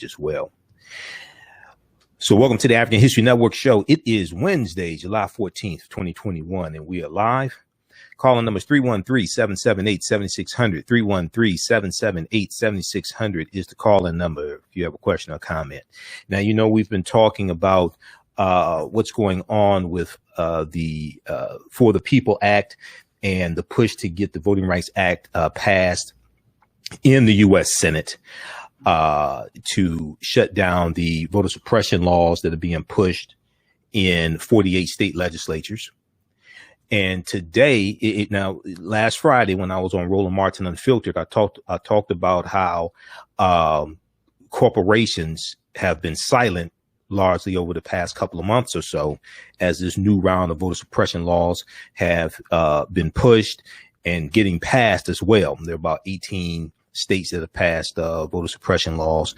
as well. So welcome to the African History Network show. It is Wednesday, July 14th, 2021, and we are live. Calling numbers 313-778-7600. 313-778-7600 is the call-in number if you have a question or comment. Now, you know, we've been talking about what's going on with the For the People Act and the push to get the Voting Rights Act passed in the U.S. Senate to shut down the voter suppression laws that are being pushed in 48 state legislatures. And today, now, last Friday, when I was on Roland Martin Unfiltered, I talked about how corporations have been silent largely over the past couple of months or so, as this new round of voter suppression laws have been pushed and getting passed as well. There are about 18 states that have passed voter suppression laws.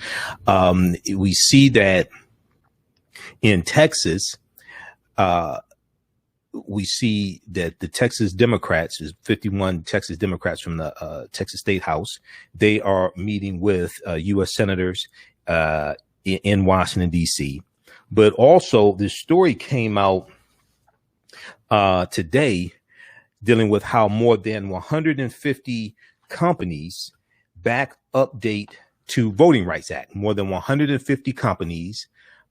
We see that in Texas, we see that the Texas Democrats, is 51 Texas Democrats from the Texas State House, they are meeting with U.S. senators in Washington, D.C. But also, this story came out today dealing with how more than 150 companies back update to Voting Rights Act. More than 150 companies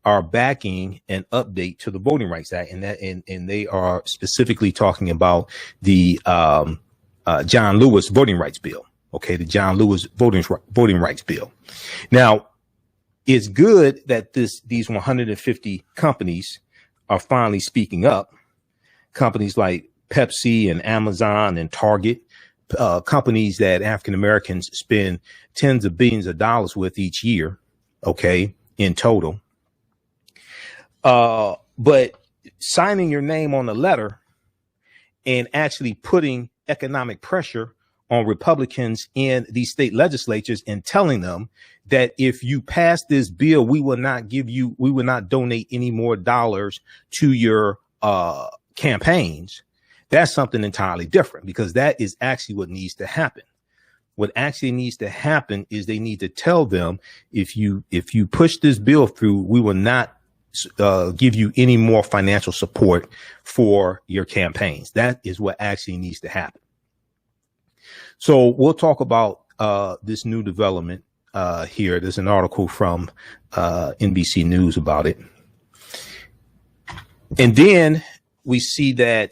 are backing an update to the Voting Rights Act, and they are specifically talking about the John Lewis Voting Rights Bill. Okay, the John Lewis Voting Rights Bill. Now, it's good that these 150 companies are finally speaking up. Companies like Pepsi and Amazon and Target, companies that African Americans spend tens of billions of dollars with each year. Okay, in total. But signing your name on the letter and actually putting economic pressure on Republicans in these state legislatures and telling them that if you pass this bill, we will not donate any more dollars to your campaigns. That's something entirely different, because that is actually what needs to happen. What actually needs to happen is they need to tell them, if you push this bill through, we will not give you any more financial support for your campaigns. That is what actually needs to happen. So we'll talk about this new development here. There's an article from NBC News about it. And then we see that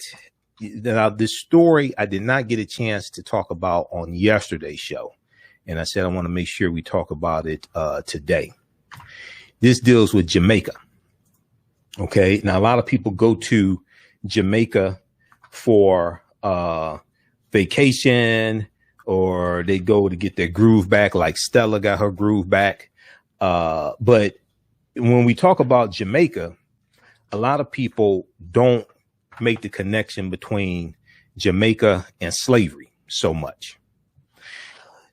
this story I did not get a chance to talk about on yesterday's show. And I said I want to make sure we talk about it today. This deals with Jamaica. Okay, now a lot of people go to Jamaica for vacation, or they go to get their groove back, like Stella got her groove back. But when we talk about Jamaica, a lot of people don't make the connection between Jamaica and slavery so much.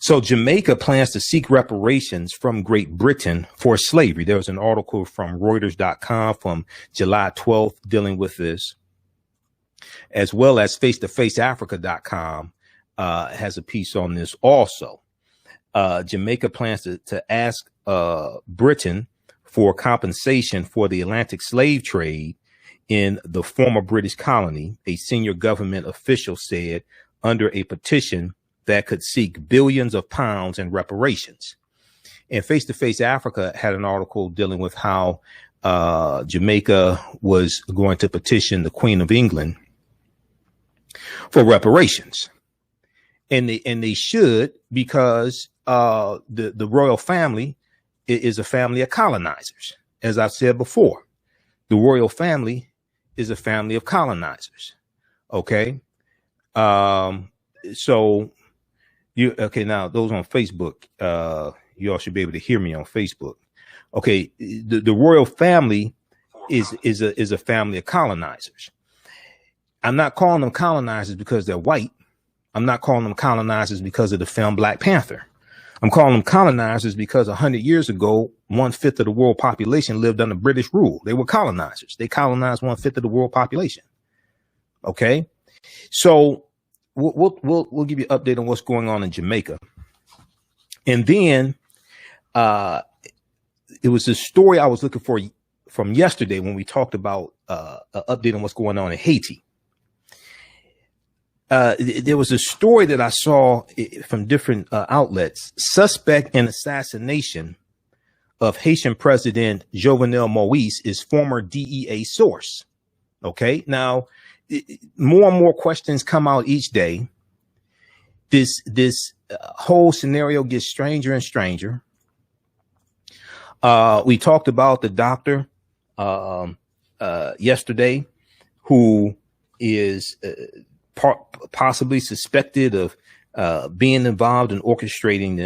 So Jamaica plans to seek reparations from Great Britain for slavery. There was an article from Reuters.com from July 12th dealing with this, as well as FacetoFaceAfrica.com has a piece on this also. Jamaica plans to ask Britain for compensation for the Atlantic slave trade in the former British colony, a senior government official said, under a petition that could seek billions of pounds in reparations. And Face to Face Africa had an article dealing with how Jamaica was going to petition the Queen of England for reparations. And they should, because the royal family is a family of colonizers. As I've said before, the royal family is a family of colonizers. Okay. So now those on Facebook, you all should be able to hear me on Facebook. Okay. The royal family is a family of colonizers. I'm not calling them colonizers because they're white. I'm not calling them colonizers because of the film Black Panther. I'm calling them colonizers because 100 years ago, 1/5 of the world population lived under British rule. They were colonizers. They colonized 1/5 of the world population. Okay. So we'll give you an update on what's going on in Jamaica. And then it was the story I was looking for from yesterday when we talked about an update on what's going on in Haiti. There was a story that I saw from different outlets. Suspect in assassination of Haitian President Jovenel Moïse is former DEA source. Okay, now more and more questions come out each day. This whole scenario gets stranger and stranger. We talked about the doctor yesterday, who is possibly suspected of being involved in orchestrating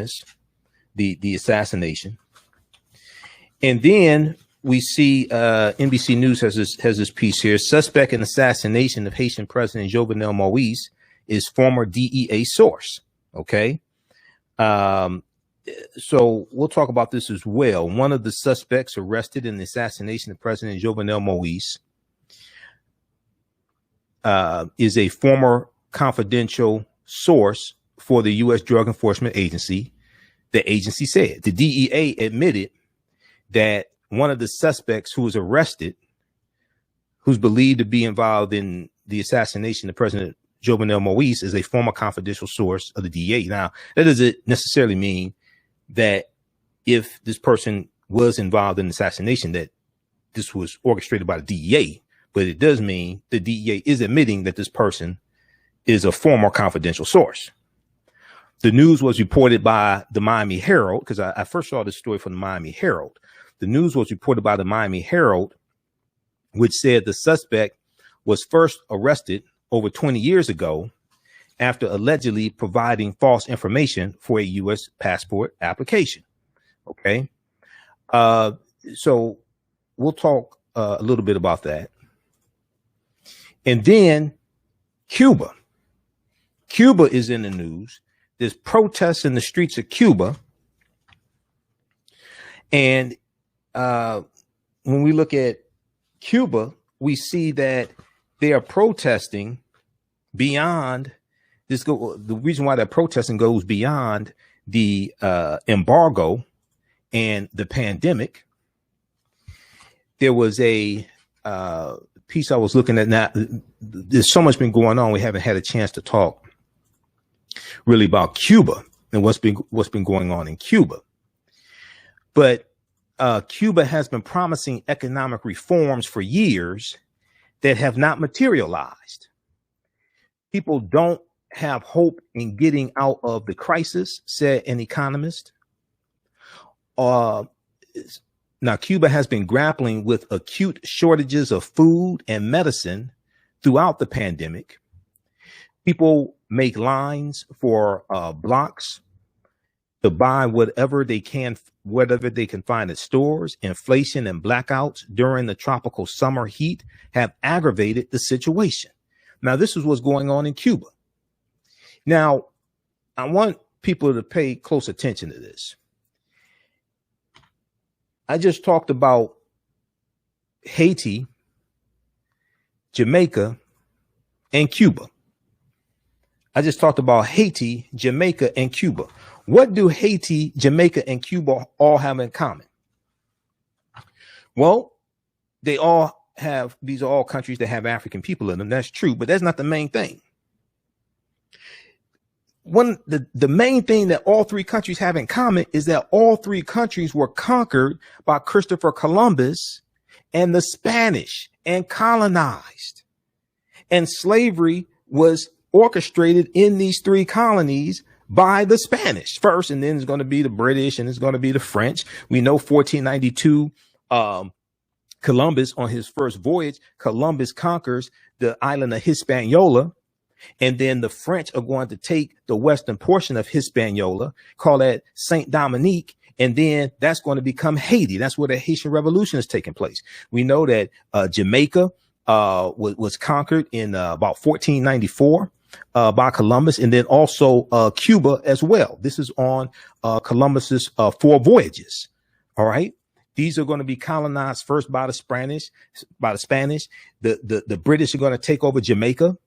the assassination. And then we see NBC News has this piece here. Suspect in assassination of Haitian President Jovenel Moïse is former DEA source. Okay. So we'll talk about this as well. One of the suspects arrested in the assassination of President Jovenel Moïse is a former confidential source for the U.S. Drug Enforcement Agency. The agency said the DEA admitted that one of the suspects who was arrested, who's believed to be involved in the assassination of President Jovenel Moïse, is a former confidential source of the DEA. Now, that doesn't necessarily mean that if this person was involved in the assassination, that this was orchestrated by the DEA, but it does mean the DEA is admitting that this person is a former confidential source. The news was reported by the Miami Herald, because I first saw this story from the Miami Herald. The news was reported by the Miami Herald, which said the suspect was first arrested over 20 years ago after allegedly providing false information for a U.S. passport application. Okay. So we'll talk a little bit about that. And then Cuba. Cuba is in the news. There's protests in the streets of Cuba. And when we look at Cuba, we see that they are protesting beyond this. The reason why they're protesting goes beyond the embargo and the pandemic. There was a piece I was looking at. Now, there's so much been going on. We haven't had a chance to talk really about Cuba and what's been going on in Cuba. But Cuba has been promising economic reforms for years that have not materialized. People don't have hope in getting out of the crisis, said an economist. Now, Cuba has been grappling with acute shortages of food and medicine throughout the pandemic. People make lines for blocks to buy whatever they can find at stores. Inflation and blackouts during the tropical summer heat have aggravated the situation. Now, this is what's going on in Cuba. Now, I want people to pay close attention to this. I just talked about Haiti, Jamaica, and Cuba. I just talked about Haiti, Jamaica, and Cuba. What do Haiti, Jamaica, and Cuba all have in common? Well, these are all countries that have African people in them. That's true, but that's not the main thing. The main thing that all three countries have in common is that all three countries were conquered by Christopher Columbus and the Spanish and colonized. And slavery was orchestrated in these three colonies by the Spanish first, and then it's going to be the British, and it's going to be the French. We know 1492, Columbus, on his first voyage, Columbus conquers the island of Hispaniola. And then the French are going to take the western portion of Hispaniola, call that Saint Dominique, and then that's going to become Haiti. That's where the Haitian Revolution is taking place. We know that Jamaica was conquered in about 1494 by Columbus, and then also Cuba as well. This is on Columbus's 4 voyages. All right. These are going to be colonized first by the Spanish. The British are going to take over Jamaica.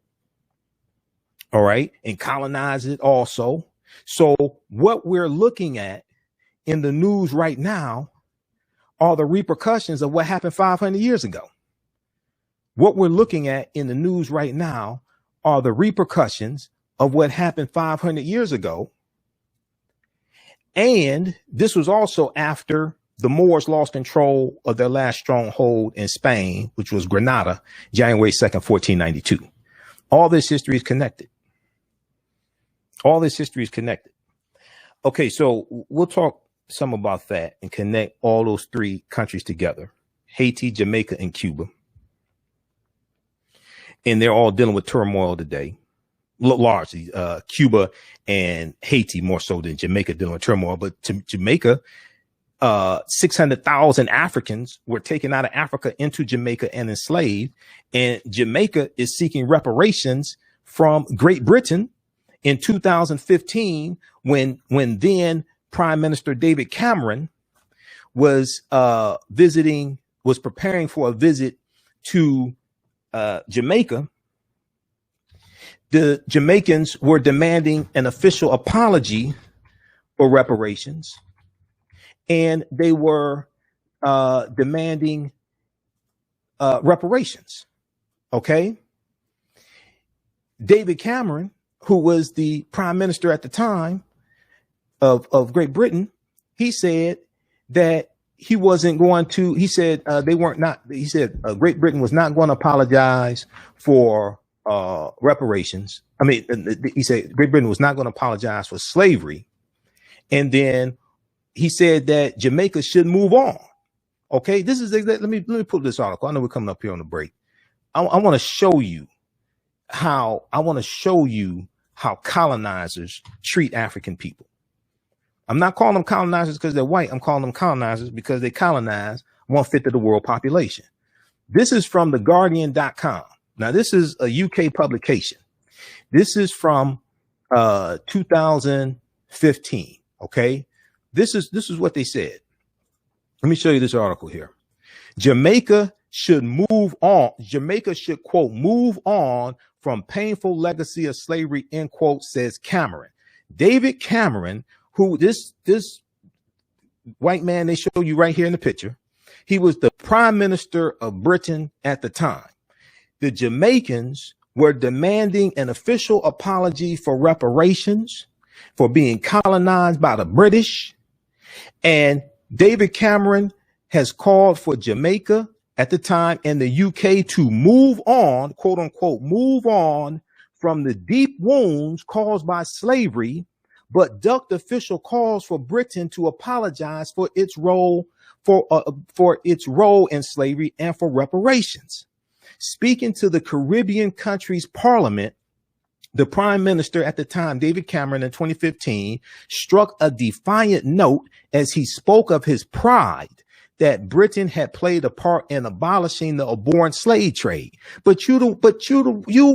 All right, and colonize it also. So what we're looking at in the news right now are the repercussions of what happened 500 years ago. What we're looking at in the news right now are the repercussions of what happened 500 years ago. And this was also after the Moors lost control of their last stronghold in Spain, which was Granada, January 2nd, 1492. All this history is connected. All this history is connected. Okay, so we'll talk some about that and connect all those three countries together: Haiti, Jamaica, and Cuba. And they're all dealing with turmoil today, largely Cuba and Haiti more so than Jamaica dealing with turmoil. But Jamaica, 600,000 Africans were taken out of Africa into Jamaica and enslaved. And Jamaica is seeking reparations from Great Britain in 2015 when then Prime Minister David Cameron was preparing for a visit to Jamaica. The Jamaicans were demanding an official apology for reparations, and they were demanding reparations. Okay. David Cameron, who was the prime minister at the time of Great Britain, he said that he wasn't going to, he said Great Britain was not going to apologize for reparations. I mean, he said Great Britain was not going to apologize for slavery. And then he said that Jamaica should move on. Okay, this is let me pull this article. I know we're coming up here on the break. I want to show you how colonizers treat African people. I'm not calling them colonizers because they're white. I'm calling them colonizers because they colonize 1/5 of the world population. This is from theguardian.com. Now, this is a UK publication. This is from 2015. Okay, this is what they said. Let me show you this article here. Jamaica should move on. Jamaica should, quote, move on from painful legacy of slavery, end quote, says Cameron. David Cameron, who this white man they show you right here in the picture, he was the prime minister of Britain at the time. The Jamaicans were demanding an official apology for reparations for being colonized by the British. And David Cameron has called for Jamaica at the time and the UK to move on, quote unquote, move on from the deep wounds caused by slavery, but ducked official calls for Britain to apologize for its role in slavery and for reparations. Speaking to the Caribbean country's parliament, the prime minister at the time, David Cameron, in 2015, struck a defiant note as he spoke of his pride that Britain had played a part in abolishing the abhorrent slave trade. But you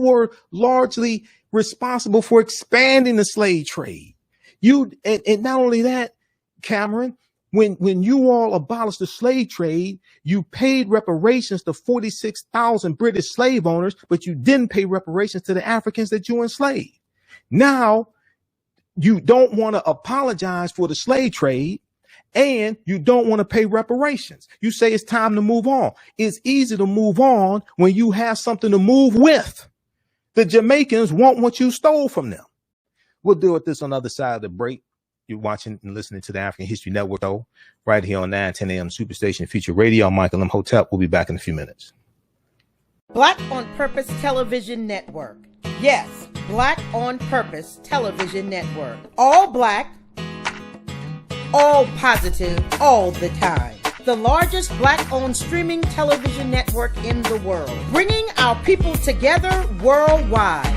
were largely responsible for expanding the slave trade. And not only that, Cameron, when you all abolished the slave trade, you paid reparations to 46,000 British slave owners, but you didn't pay reparations to the Africans that you enslaved. Now, you don't want to apologize for the slave trade, and you don't want to pay reparations. You say it's time to move on. It's easy to move on when you have something to move with. The Jamaicans want what you stole from them. We'll deal with this on the other side of the break. You're watching and listening to the African History Network, though, right here on 910 a.m. Superstation Future Radio. I'm Michael Imhotep. We'll be back in a few minutes. Black on Purpose Television Network. Yes, Black on Purpose Television Network. All black, all positive, all the time. The largest black-owned streaming television network in the world. Bringing our people together worldwide.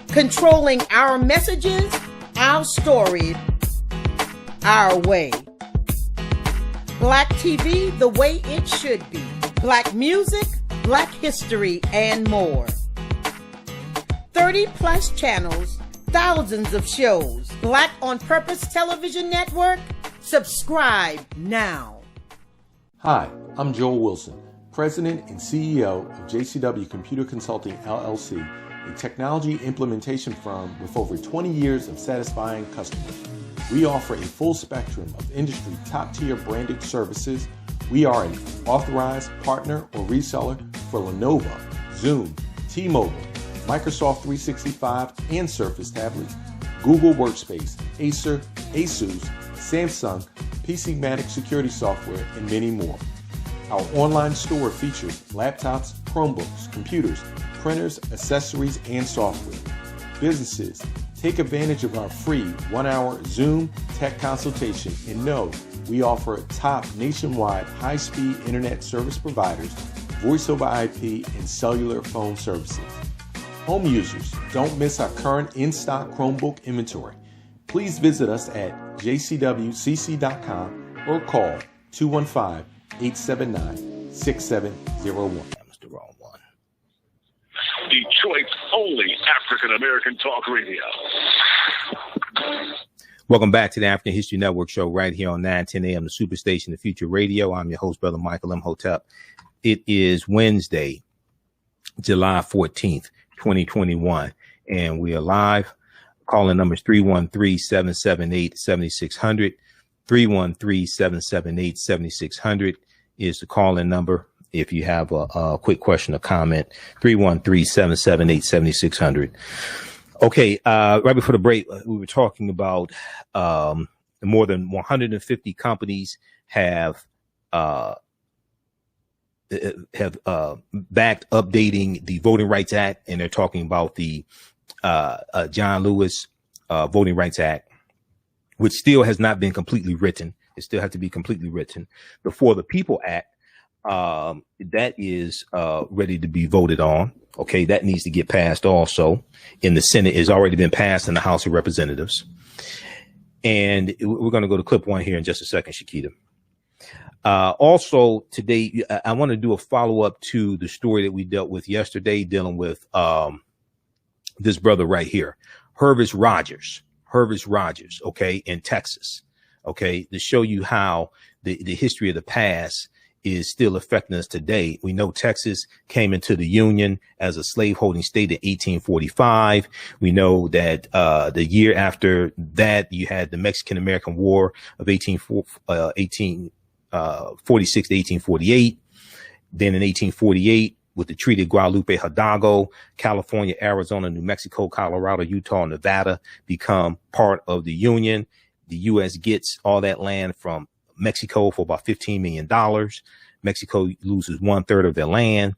Controlling our messages, our stories, our way. Black TV the way it should be. Black music, black history, and more. 30 plus channels, thousands of shows. Black on Purpose Television Network. Subscribe now. Hi, I'm Joel Wilson, President and CEO of JCW Computer Consulting LLC a technology implementation firm with over 20 years of satisfying customers. We offer a full spectrum of industry top-tier branded services. We are an authorized partner or reseller for Lenovo, Zoom, T-Mobile, Microsoft 365 and Surface tablets, Google Workspace, Acer, Asus, Samsung, PCmatic security software, and many more. Our online store features laptops, Chromebooks, computers, printers, accessories, and software. Businesses, take advantage of our free 1-hour Zoom tech consultation and know we offer top nationwide high-speed internet service providers, voice over IP, and cellular phone services. Home users, don't miss our current in-stock Chromebook inventory. Please visit us at jcwcc.com or call 215-879-6701. That was the wrong one. Detroit's only African-American talk radio. Welcome back to the African History Network show right here on 910 a.m. the Superstation, the Future Radio. I'm your host, Brother Michael Imhotep. It is Wednesday, July 14th, 2021, and we are live. Calling numbers 313-778-7600. 313-778-7600 is the call-in number. If you have a quick question or comment, 313-778-7600. Okay, right before the break, we were talking about more than 150 companies have backed updating the Voting Rights Act, and they're talking about the John Lewis Voting Rights Act, which still has not been completely written. It still has to be completely written. The For the People Act, that is ready to be voted on. Okay, that needs to get passed also. In the Senate, it's already been passed in the House of Representatives. And we're going to go to clip one here in just a second, Shakita. Also today, I want to do a follow-up to the story that we dealt with yesterday, dealing with this brother right here, Hervis Rogers, okay, in Texas, okay, to show you how the history of the past is still affecting us today. We know Texas came into the Union as a slaveholding state in 1845. We know that the year after that, you had the Mexican-American War of 1846 to 1848. Then in 1848, with the Treaty of Guadalupe Hidalgo, California, Arizona, New Mexico, Colorado, Utah, and Nevada become part of the Union. The U.S. gets all that land from Mexico for about $15 million. Mexico loses 1/3 of their land.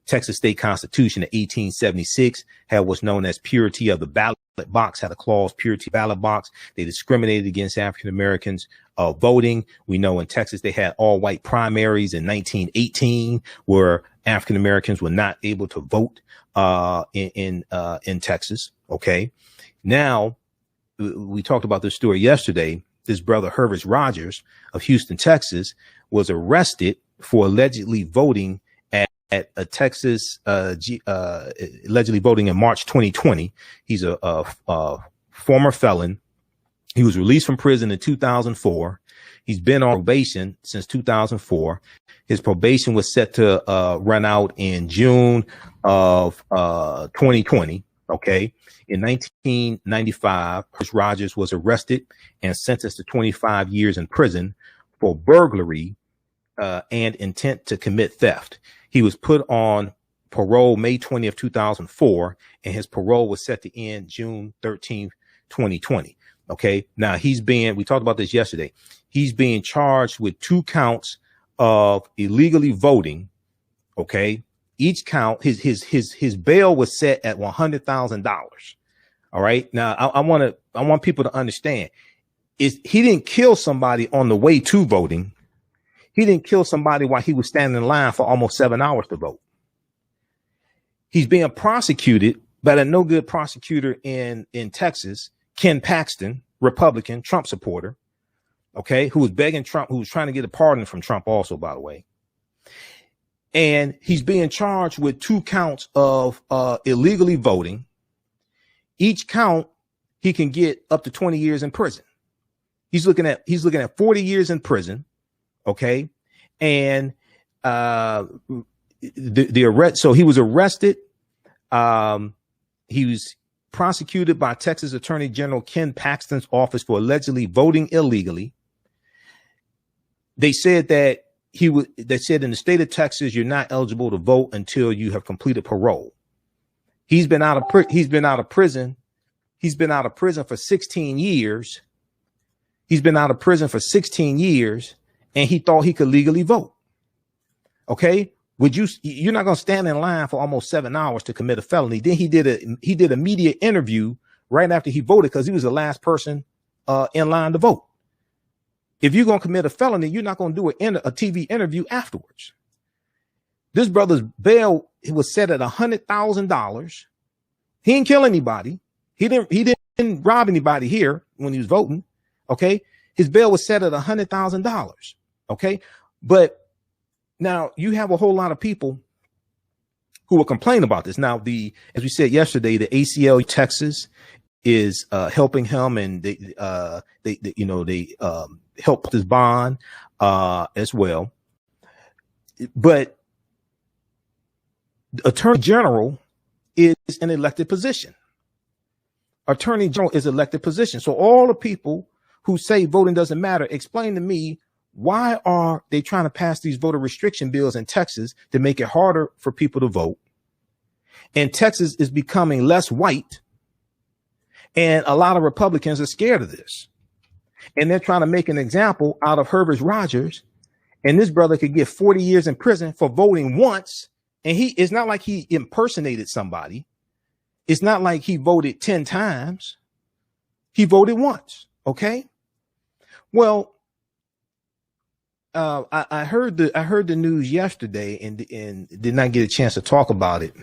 Texas State Constitution of 1876 had what's known as purity of the ballot box, had a clause, purity ballot box. They discriminated against African Americans voting. We know in Texas they had all white primaries in 1918, where African Americans were not able to vote in Texas. Okay, now we talked about this story yesterday. This brother Hervis Rogers of Houston, Texas, was arrested for allegedly voting at a Texas, allegedly voting in March 2020. He's a former felon. He was released from prison in 2004. He's been on probation since 2004. His probation was set to run out in June of 2020. Okay. In 1995, Hervis Rogers was arrested and sentenced to 25 years in prison for burglary and intent to commit theft. He was put on parole May 20th, 2004, and his parole was set to end June 13th, 2020. Okay. Now we talked about this yesterday. He's being charged with 2 counts of illegally voting. Okay. Each count, his bail was set at $100,000. All right. Now I want people to understand he didn't kill somebody on the way to voting. He didn't kill somebody while he was standing in line for almost 7 hours to vote. He's being prosecuted by a no good prosecutor in Texas, Ken Paxton, Republican, Trump supporter. Okay. Who was begging Trump, who was trying to get a pardon from Trump also, by the way. And he's being charged with 2 counts of illegally voting. Each count, he can get up to 20 years in prison. He's looking at 40 years in prison. Okay. And the arrest, so he was arrested He was prosecuted by Texas Attorney General Ken Paxton's office for allegedly voting illegally. They said that they said in the state of Texas, you're not eligible to vote until you have completed parole. He's been out of prison. He's been out of prison for 16 years. He's been out of prison for 16 years, and he thought he could legally vote. Okay. You're not going to stand in line for almost 7 hours to commit a felony. Then he did a media interview right after he voted, because he was the last person in line to vote. If you're going to commit a felony, you're not going to do a TV interview afterwards. This brother's bail was set at $100,000. He didn't kill anybody. He didn't rob anybody here when he was voting. Okay. His bail was set at $100,000. Okay. But now you have a whole lot of people who will complain about this. Now, as we said yesterday, the ACL Texas is helping him, and they help his bond as well. But the Attorney General is an elected position. Attorney General is an elected position. So all the people who say voting doesn't matter, explain to me, why are they trying to pass these voter restriction bills in Texas to make it harder for people to vote? And Texas is becoming less white, and a lot of Republicans are scared of this. And they're trying to make an example out of Herbert Rogers, and this brother could get 40 years in prison for voting once. And it's not like he impersonated somebody. It's not like he voted 10 times. He voted once. Okay. Well, I heard the news yesterday and did not get a chance to talk about it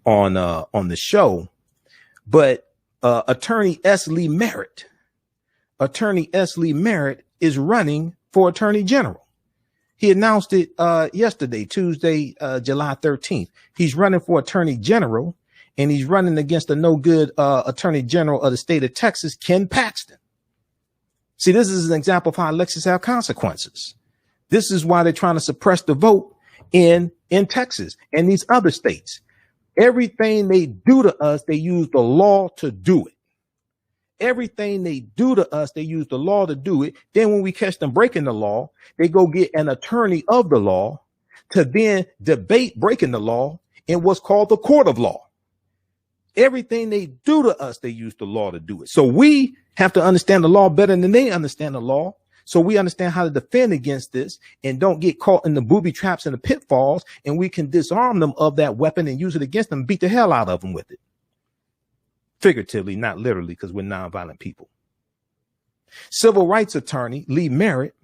on the show, but Attorney S. Lee Merritt is running for Attorney General. He announced it yesterday, Tuesday, July 13th. He's running for Attorney General, and he's running against the no good Attorney General of the state of Texas, Ken Paxton. See, this is an example of how elections have consequences. This is why they're trying to suppress the vote in Texas and these other states. Everything they do to us, they use the law to do it. Everything they do to us, they use the law to do it. Then when we catch them breaking the law, they go get an attorney of the law to then debate breaking the law in what's called the court of law. Everything they do to us, they use the law to do it. So we have to understand the law better than they understand the law. So we understand how to defend against this and don't get caught in the booby traps and the pitfalls, and we can disarm them of that weapon and use it against them, beat the hell out of them with it. Figuratively, not literally, because we're nonviolent people. Civil rights attorney Lee Merritt,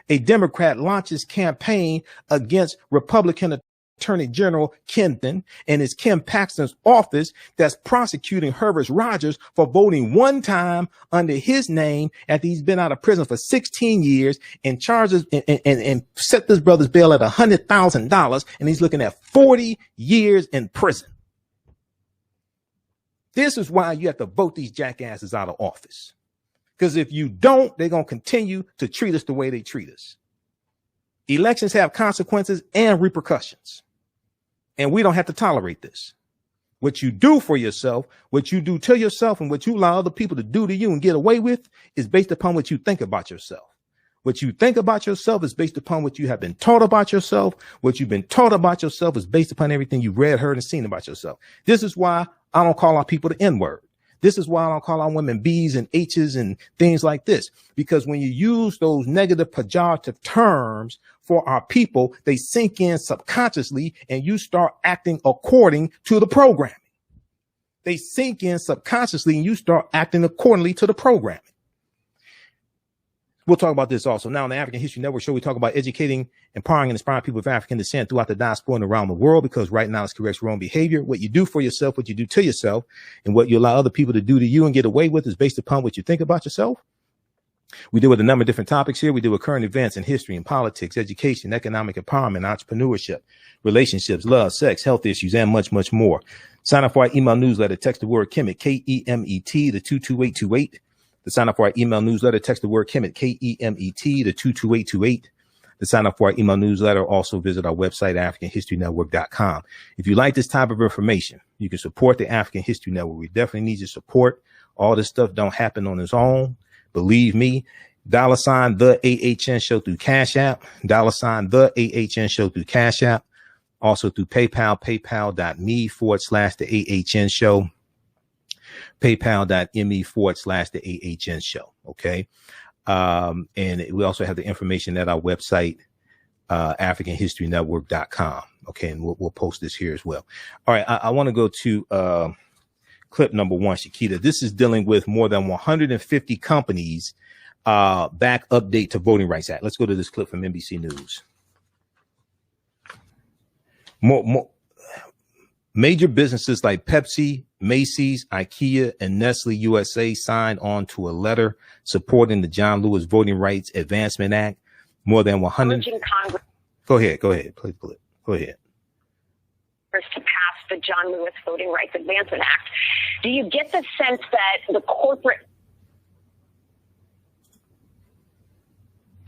a Democrat, launches campaign against Republican Attorney General Kenton and it's Ken Paxton's office that's prosecuting Herbert Rogers for voting one time under his name after he's been out of prison for 16 years and charges and set this brother's bail at $100,000, and he's looking at 40 years in prison. This is why you have to vote these jackasses out of office. Because if you don't, they're going to continue to treat us the way they treat us. Elections have consequences and repercussions, and we don't have to tolerate this. What you do for yourself, what you do to yourself, and what you allow other people to do to you and get away with is based upon what you think about yourself. What you think about yourself is based upon what you have been taught about yourself. What you've been taught about yourself is based upon everything you've read, heard, and seen about yourself. This is why I don't call out people the N-word. This is why I don't call out women B's and H's and things like this, because when you use those negative pejorative terms for our people, they sink in subconsciously and you start acting according to the programming. They sink in subconsciously and you start acting accordingly to the programming. We'll talk about this also. Now on the African History Network show, we talk about educating, empowering, and inspiring people of African descent throughout the diaspora and around the world, because right now it's corrects wrong behavior. What you do for yourself, what you do to yourself, and what you allow other people to do to you and get away with is based upon what you think about yourself. We deal with a number of different topics here. We deal with current events in history and politics, education, economic empowerment, entrepreneurship, relationships, love, sex, health issues, and much, much more. Sign up for our email newsletter. Text the word Kemet, K-E-M-E-T, to 22828. To sign up for our email newsletter, text the word Kemet, K-E-M-E-T, to 22828. To sign up for our email newsletter, also visit our website, AfricanHistoryNetwork.com. If you like this type of information, You can support the African History Network. We definitely need your support. All this stuff don't happen on its own. Believe me. $ the AHN show through Cash App. $ the AHN show through Cash App. Also through PayPal, paypal.me/the AHN show. PayPal.me/the AHN show. Okay. And we also have the information at our website, AfricanHistoryNetwork.com. Okay. And we'll post this here as well. All right. I want to go to clip number 1, Shakita. This is dealing with more than 150 companies back update to Voting Rights Act. Let's go to this clip from NBC News. More major businesses like Pepsi, Macy's, IKEA, and Nestle USA signed on to a letter supporting the John Lewis Voting Rights Advancement Act. More than 100. Go ahead. Please, go ahead. To pass the John Lewis Voting Rights Advancement Act. Do you get the sense that the corporate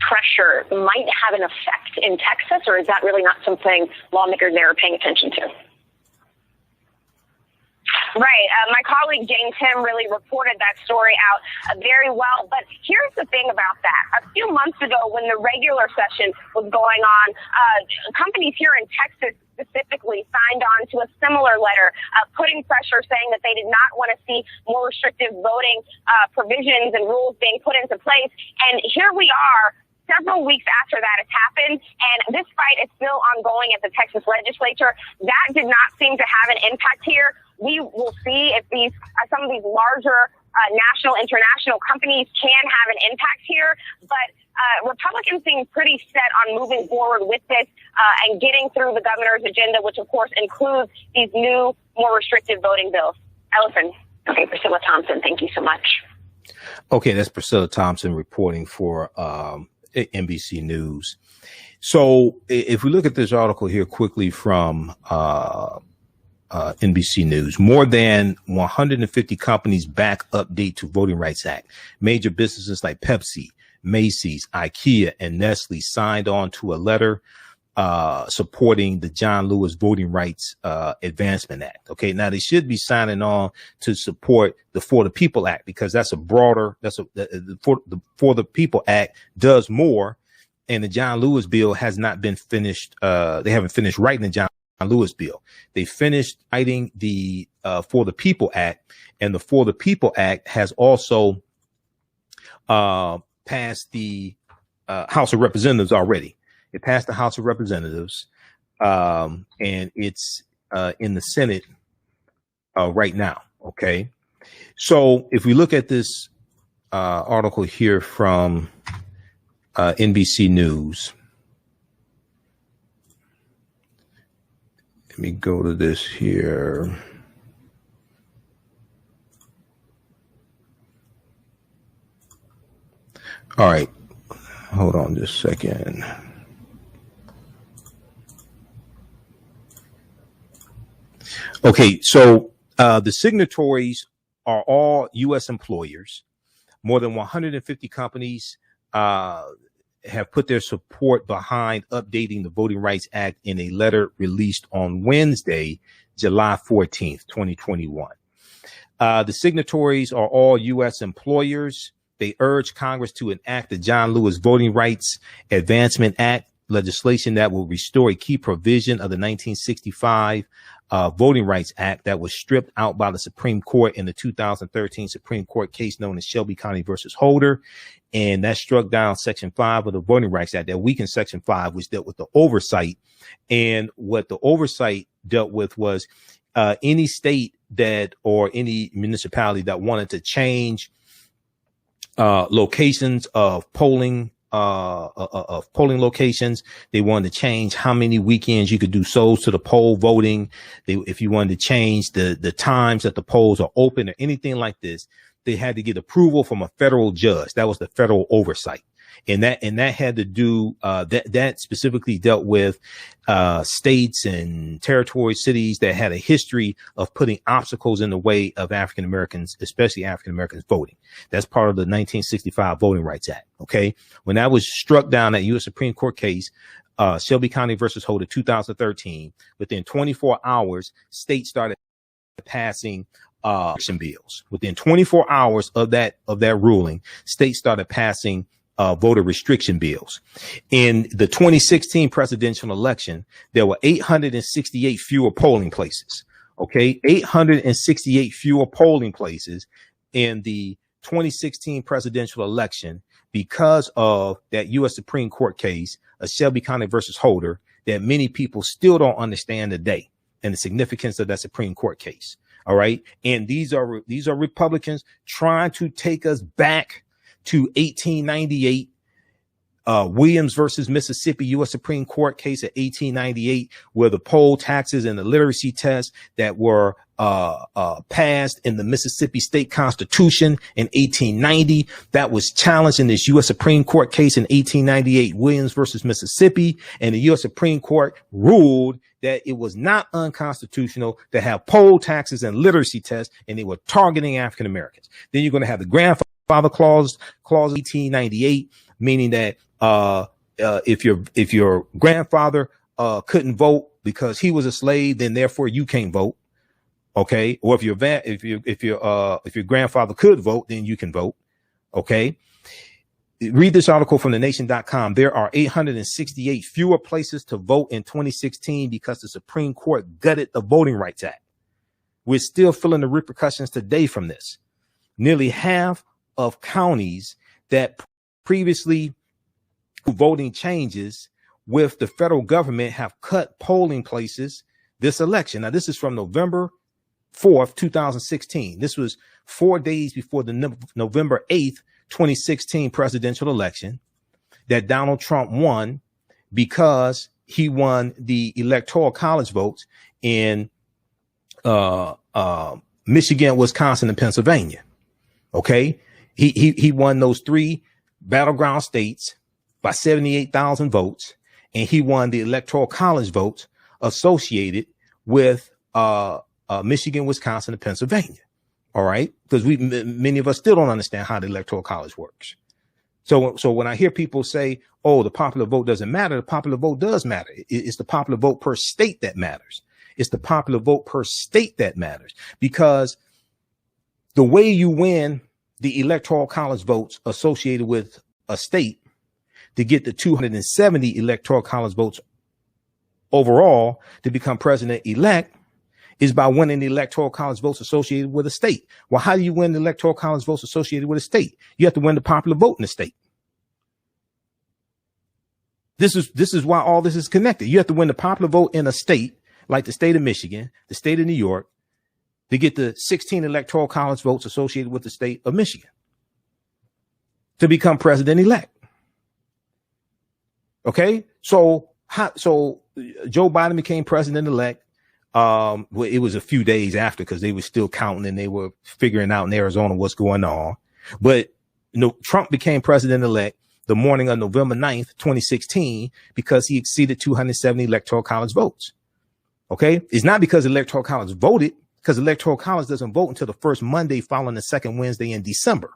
pressure might have an effect in Texas, or is that really not something lawmakers there are paying attention to? Right. My colleague Jane Tim really reported that story out very well. But here's the thing about that. A few months ago, when the regular session was going on, companies here in Texas specifically signed on to a similar letter, putting pressure saying that they did not want to see more restrictive voting provisions and rules being put into place. And here we are, several weeks after that has happened, and this fight is still ongoing at the Texas legislature. That did not seem to have an impact here. We will see if some of these larger national, international companies can have an impact here, but Republicans seem pretty set on moving forward with this and getting through the governor's agenda, which of course includes these new, more restrictive voting bills. Ellison. Okay, Priscilla Thompson, thank you so much. Okay, that's Priscilla Thompson reporting for NBC News. So if we look at this article here quickly from NBC News, more than 150 companies back update to Voting Rights Act. Major businesses like Pepsi, Macy's, IKEA, and Nestle signed on to a letter supporting the John Lewis Voting Rights Advancement Act. Okay, now they should be signing on to support the For the People Act, because that's a broader, the For the People Act does more, and the John Lewis bill has not been finished. They haven't finished writing the John Lewis bill. They finished writing the For the People Act, and the For the People Act has also passed the House of Representatives already. It passed the House of Representatives, and it's in the Senate right now. Okay, so if we look at this article here from NBC News, let me go to this here. All right, hold on just a second. Okay, so the signatories are all U.S. employers. More than 150 companies have put their support behind updating the Voting Rights Act in a letter released on Wednesday, July 14th, 2021. The signatories are all U.S. employers. They urge Congress to enact the John Lewis Voting Rights Advancement Act, legislation that will restore a key provision of the 1965 Voting Rights Act that was stripped out by the Supreme Court in the 2013 Supreme Court case known as Shelby County versus Holder. And that struck down Section 5 of the Voting Rights Act, that weakened Section 5, which dealt with the oversight. And what the oversight dealt with was any state that, or any municipality that wanted to change locations of polling locations. They wanted to change how many weekends you could do souls to the poll voting. If you wanted to change the times that the polls are open or anything like this, they had to get approval from a federal judge. That was the federal oversight. And that had to do, that specifically dealt with, states and territory cities that had a history of putting obstacles in the way of African Americans, especially African Americans voting. That's part of the 1965 Voting Rights Act. Okay. When that was struck down, that U.S. Supreme Court case, Shelby County versus Holder 2013, within 24 hours, states started passing election bills. Within 24 hours of that ruling, states started passing voter restriction bills. In the 2016 presidential election, there were 868 fewer polling places. Okay, 868 fewer polling places in the 2016 presidential election because of that U.S. Supreme Court case of Shelby County versus Holder that many people still don't understand today, and the significance of that Supreme Court case. All right. And these are Republicans trying to take us back to 1898, Williams versus Mississippi U.S. Supreme Court case of 1898, where the poll taxes and the literacy tests that were passed in the Mississippi state constitution in 1890, that was challenged in this U.S. Supreme Court case in 1898, Williams versus Mississippi. And the U.S. Supreme Court ruled that it was not unconstitutional to have poll taxes and literacy tests, and they were targeting African Americans. Then you're going to have the grandfather clause 1898, meaning that if your grandfather couldn't vote because he was a slave, then therefore you can't vote. Okay. Or if your grandfather could vote, then you can vote. Okay. Read this article from thenation.com. There are 868 fewer places to vote in 2016 because the Supreme Court gutted the Voting Rights Act. We're still feeling the repercussions today from this. Nearly half of counties that previously voting changes with the federal government have cut polling places this election. Now, this is from November 4th, 2016. This was 4 days before the November 8th, 2016 presidential election that Donald Trump won because he won the electoral college votes in Michigan, Wisconsin, and Pennsylvania. Okay. He won those three battleground states by 78,000 votes, and he won the electoral college votes associated with Michigan, Wisconsin, and Pennsylvania. All right, because many of us still don't understand how the electoral college works. So when I hear people say, "Oh, the popular vote doesn't matter," the popular vote does matter. It's the popular vote per state that matters. It's the popular vote per state that matters, because the way you win the electoral college votes associated with a state to get the 270 electoral college votes overall to become president-elect is by winning the electoral college votes associated with a state. Well, how do you win the electoral college votes associated with a state? You have to win the popular vote in the state. This is why all this is connected. You have to win the popular vote in a state like the state of Michigan, the state of New York, to get the 16 electoral college votes associated with the state of Michigan to become president-elect. Okay, so Joe Biden became president-elect. Well, it was a few days after, because they were still counting and they were figuring out in Arizona what's going on. But Trump became president-elect the morning of November 9th, 2016, because he exceeded 270 electoral college votes. Okay, it's not because the electoral college voted, because the electoral college doesn't vote until the first Monday following the second Wednesday in December.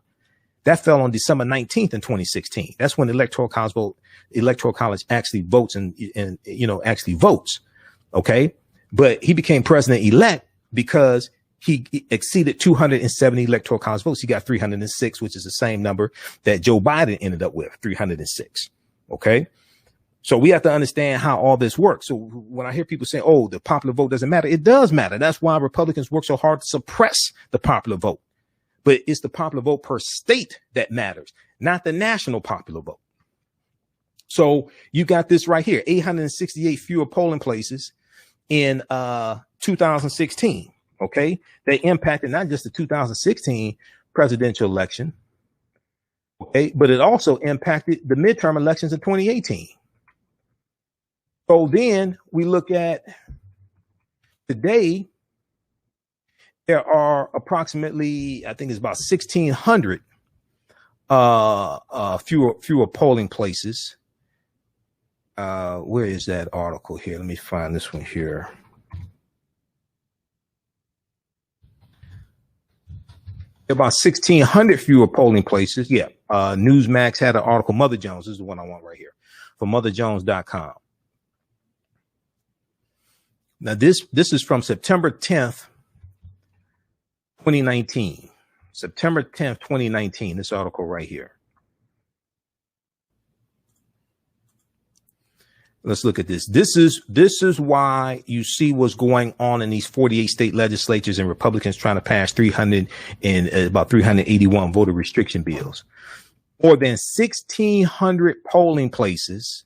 That fell on December 19th in 2016. That's when the electoral college actually votes and actually votes. Okay. But he became president-elect because he exceeded 270 electoral college votes. He got 306, which is the same number that Joe Biden ended up with, 306. Okay. So we have to understand how all this works. So when I hear people say, "Oh, the popular vote doesn't matter," it does matter. That's why Republicans work so hard to suppress the popular vote. But it's the popular vote per state that matters, not the national popular vote. So you got this right here, 868 fewer polling places in 2016. Okay. They impacted not just the 2016 presidential election. Okay. But it also impacted the midterm elections in 2018. So then we look at today, there are approximately, I think it's about 1,600 fewer polling places. Where is that article here? Let me find this one here. About 1,600 fewer polling places. Yeah. Newsmax had an article. Mother Jones, this is the one I want right here, from motherjones.com. Now this is from September 10th, 2019, September 10th, 2019, this article right here. Let's look at this. This is why you see what's going on in these 48 state legislatures and Republicans trying to pass 381 voter restriction bills. More than 1,600 polling places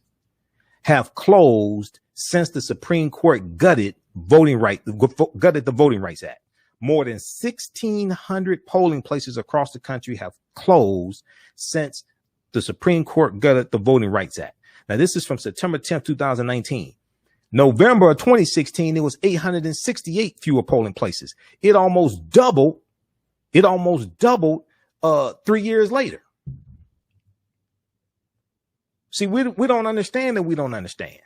have closed since the Supreme Court gutted the Voting Rights Act. More than 1,600 polling places across the country have closed since the Supreme Court gutted the Voting Rights Act. Now, this is from September 10th, 2019. November of 2016, it was 868 fewer polling places. It almost doubled 3 years later. See, we don't understand that we don't understand.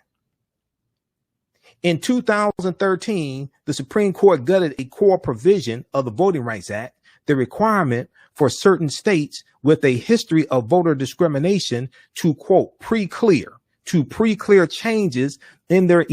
In 2013, the Supreme Court gutted a core provision of the Voting Rights Act, the requirement for certain states with a history of voter discrimination to, quote, pre-clear changes in their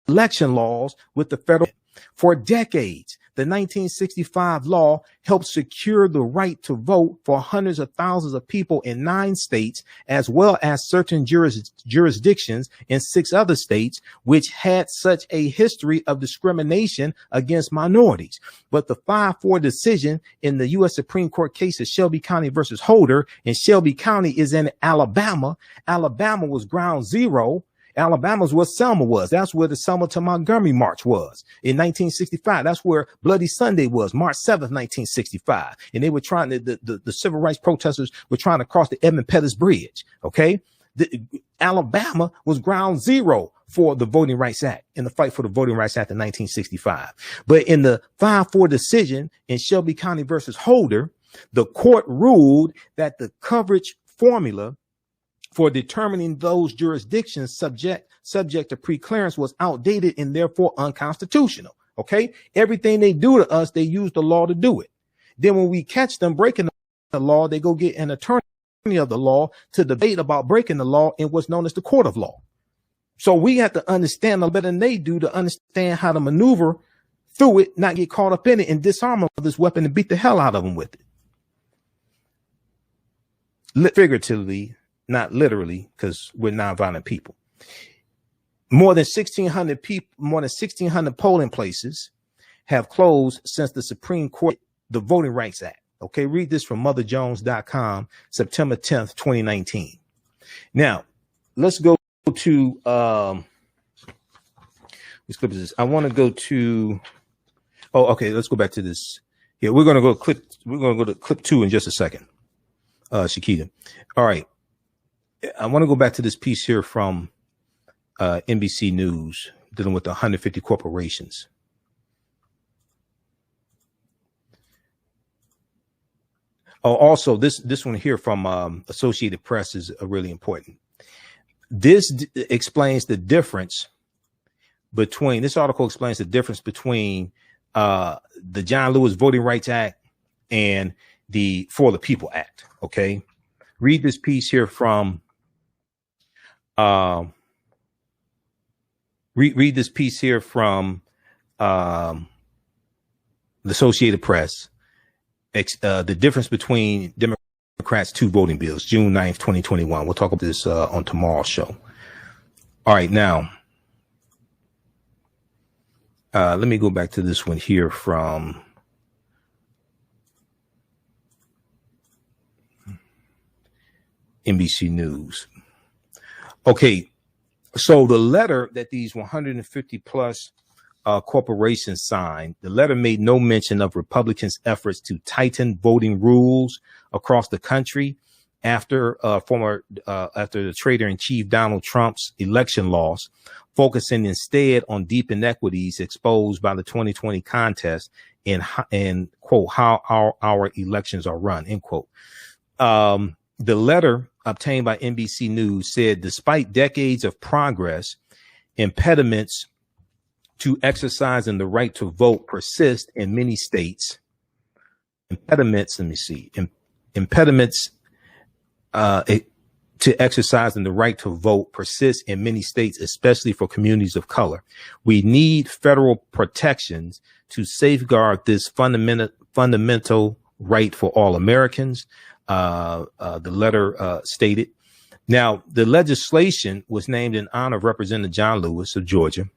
election laws with the federal. For decades, the 1965 law helped secure the right to vote for hundreds of thousands of people in 9 states, as well as certain jurisdictions in 6 other states, which had such a history of discrimination against minorities. But the 5-4 decision in the U.S. Supreme Court case of Shelby County versus Holder, and Shelby County is in Alabama. Alabama was ground zero. Alabama's where Selma was. That's where the Selma to Montgomery March was in 1965. That's where Bloody Sunday was, March 7th, 1965. And they were trying to, the civil rights protesters were trying to cross the Edmund Pettus Bridge. Okay. Alabama was ground zero for the Voting Rights Act, in the fight for the Voting Rights Act in 1965. But in the 5-4 decision in Shelby County versus Holder, the court ruled that the coverage formula for determining those jurisdictions subject to preclearance was outdated and therefore unconstitutional. Okay. Everything they do to us, they use the law to do it. Then when we catch them breaking the law, they go get an attorney of the law to debate about breaking the law in what's known as the court of law. So we have to understand a little better than they do to understand how to maneuver through it, not get caught up in it, and disarm them with this weapon and beat the hell out of them with it. Figuratively, not literally, because we're nonviolent people. More than 1,600 polling places have closed since the Supreme Court, the Voting Rights Act. Okay, read this from motherjones.com, September 10th, 2019. Now, let's go to which clip is this? I want to go to let's go back to this. Yeah, we're gonna go to clip 2 in just a second. Shakita. All right. I want to go back to this piece here from NBC News dealing with the 150 corporations. Oh, also this one here from Associated Press is really important. This explains the difference between, this article explains the difference between the John Lewis Voting Rights Act and the For the People Act. Okay, read this piece here from read this piece here from the Associated Press. The difference between Democrats' 2 voting bills, June 9th, 2021. We'll talk about this on tomorrow's show. All right, now let me go back to this one here from NBC News. Okay, so the letter that these 150 plus corporations signed, the letter made no mention of Republicans' efforts to tighten voting rules across the country after the traitor-in-chief Donald Trump's election loss, focusing instead on deep inequities exposed by the 2020 contest and quote, how our elections are run, end quote. The letter obtained by NBC News said, despite decades of progress, impediments to exercising the right to vote persist in many states. Impediments to exercising the right to vote persist in many states, especially for communities of color. We need federal protections to safeguard this fundamental fundamental right for all Americans. The letter stated. Now, the legislation was named in honor of Representative John Lewis of Georgia,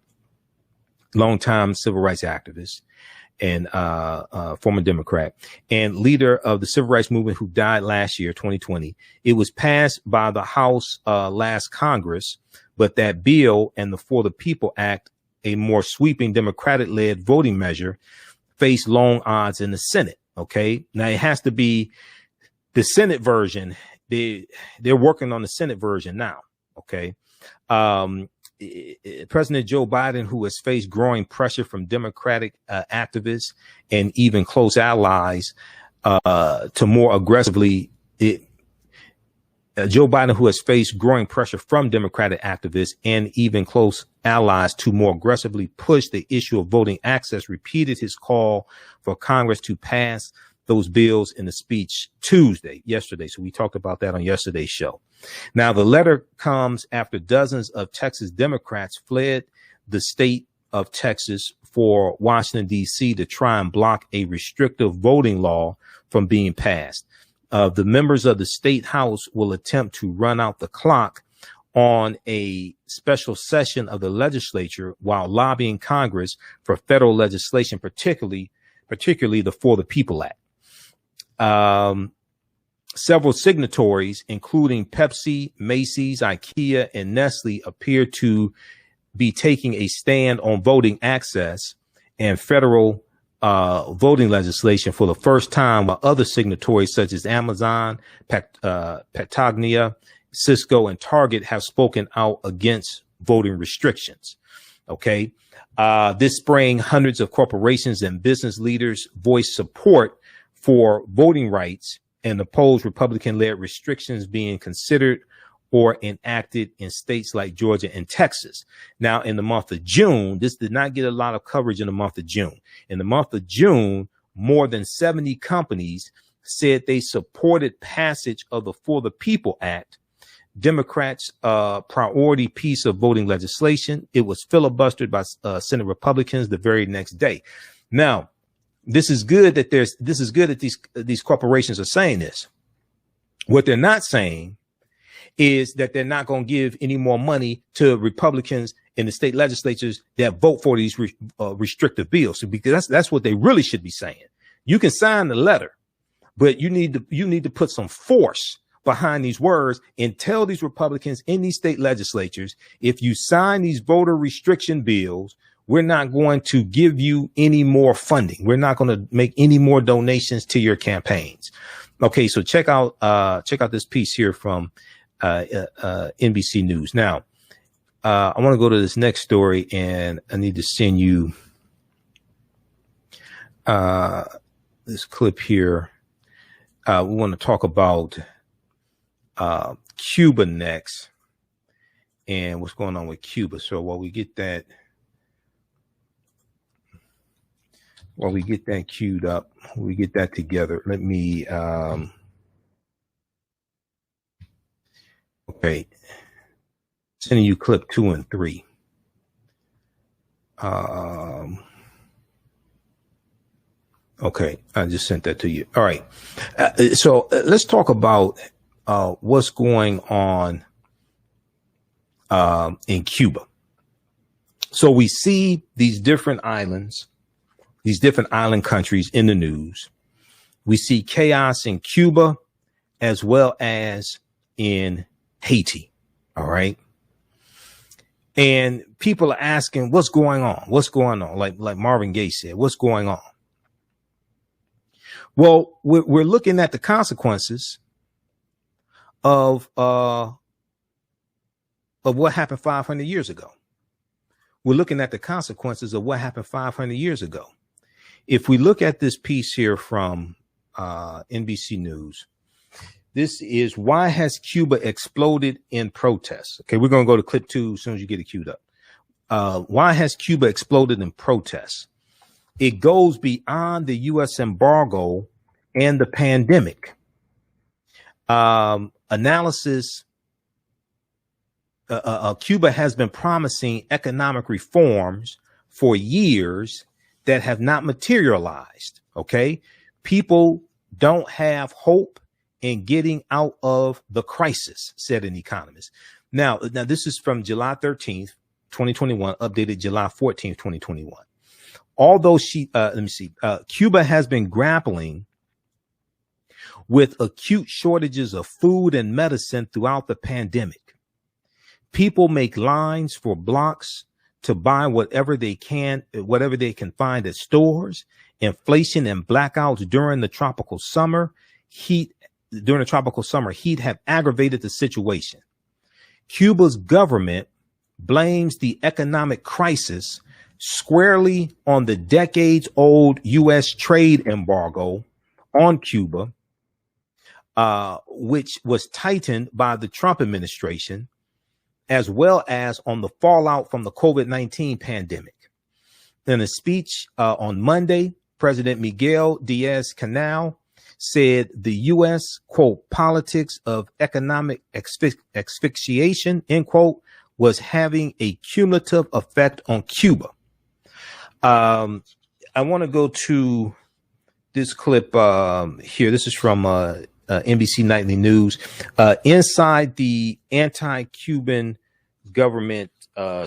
longtime civil rights activist and former Democrat and leader of the civil rights movement who died last year, 2020. It was passed by the House last Congress, but that bill and the For the People Act, a more sweeping Democratic-led voting measure, faced long odds in the Senate. Okay, now it has to be the Senate version. They're working on the Senate version now. Okay. President Joe Biden, who has faced growing pressure from Democratic activists and even close allies to more aggressively, Joe Biden, who has faced growing pressure from Democratic activists and even close allies to more aggressively push the issue of voting access, repeated his call for Congress to pass those bills in a speech yesterday. So we talked about that on yesterday's show. Now, the letter comes after dozens of Texas Democrats fled the state of Texas for Washington, D.C. to try and block a restrictive voting law from being passed. The members of the state house will attempt to run out the clock on a special session of the legislature while lobbying Congress for federal legislation, particularly the For the People Act. Several signatories, including Pepsi, Macy's, IKEA, and Nestle, appear to be taking a stand on voting access and federal voting legislation for the first time, while other signatories such as Amazon, Patagonia, Cisco, and Target have spoken out against voting restrictions. Okay. This spring, hundreds of corporations and business leaders voiced support for voting rights and opposed Republican-led restrictions being considered or enacted in states like Georgia and Texas. Now, in the month of June, this did not get a lot of coverage in the month of June. In the month of June, more than 70 companies said they supported passage of the For the People Act, Democrats' priority piece of voting legislation. It was filibustered by Senate Republicans the very next day. Now, this is good that these corporations are saying this. What they're not saying is that they're not going to give any more money to Republicans in the state legislatures that vote for these restrictive bills. So because that's what they really should be saying. You can sign the letter, but you need to put some force behind these words and tell these Republicans in these state legislatures, if you sign these voter restriction bills, we're not going to give you any more funding. We're not going to make any more donations to your campaigns. Okay, so check out this piece here from NBC News. Now, I want to go to this next story, and I need to send you this clip here. We want to talk about Cuba next and what's going on with Cuba. So while we get that queued up, we get that together. Let me, okay. Sending you clip 2 and 3. Okay. I just sent that to you. All right. So let's talk about, what's going on, in Cuba. So we see these different islands, these different island countries in the news. We see chaos in Cuba as well as in Haiti. All right. And people are asking, what's going on? What's going on? Like Marvin Gaye said, what's going on? Well, we're looking at the consequences of what happened 500 years ago. We're looking at the consequences of what happened 500 years ago. If we look at this piece here from NBC News, this is why has Cuba exploded in protests? Okay, we're going to go to clip 2 as soon as you get it queued up. Why has Cuba exploded in protests? It goes beyond the U.S. embargo and the pandemic. Analysis. Cuba has been promising economic reforms for years that have not materialized. Okay. People don't have hope in getting out of the crisis, said an economist. Now this is from July 13th, 2021, updated July 14th, 2021. Although Cuba has been grappling with acute shortages of food and medicine throughout the pandemic. People make lines for blocks to buy whatever they can find at stores. Inflation and blackouts during the tropical summer heat have aggravated the situation. Cuba's government blames the economic crisis squarely on the decades-old U.S. trade embargo on Cuba, which was tightened by the Trump administration, as well as on the fallout from the COVID-19 pandemic. In a speech on Monday, President Miguel Diaz-Canel said the U.S., quote, politics of economic asphyxiation, end quote, was having a cumulative effect on Cuba. I want to go to this clip here. This is from NBC Nightly News. Inside the anti-Cuban government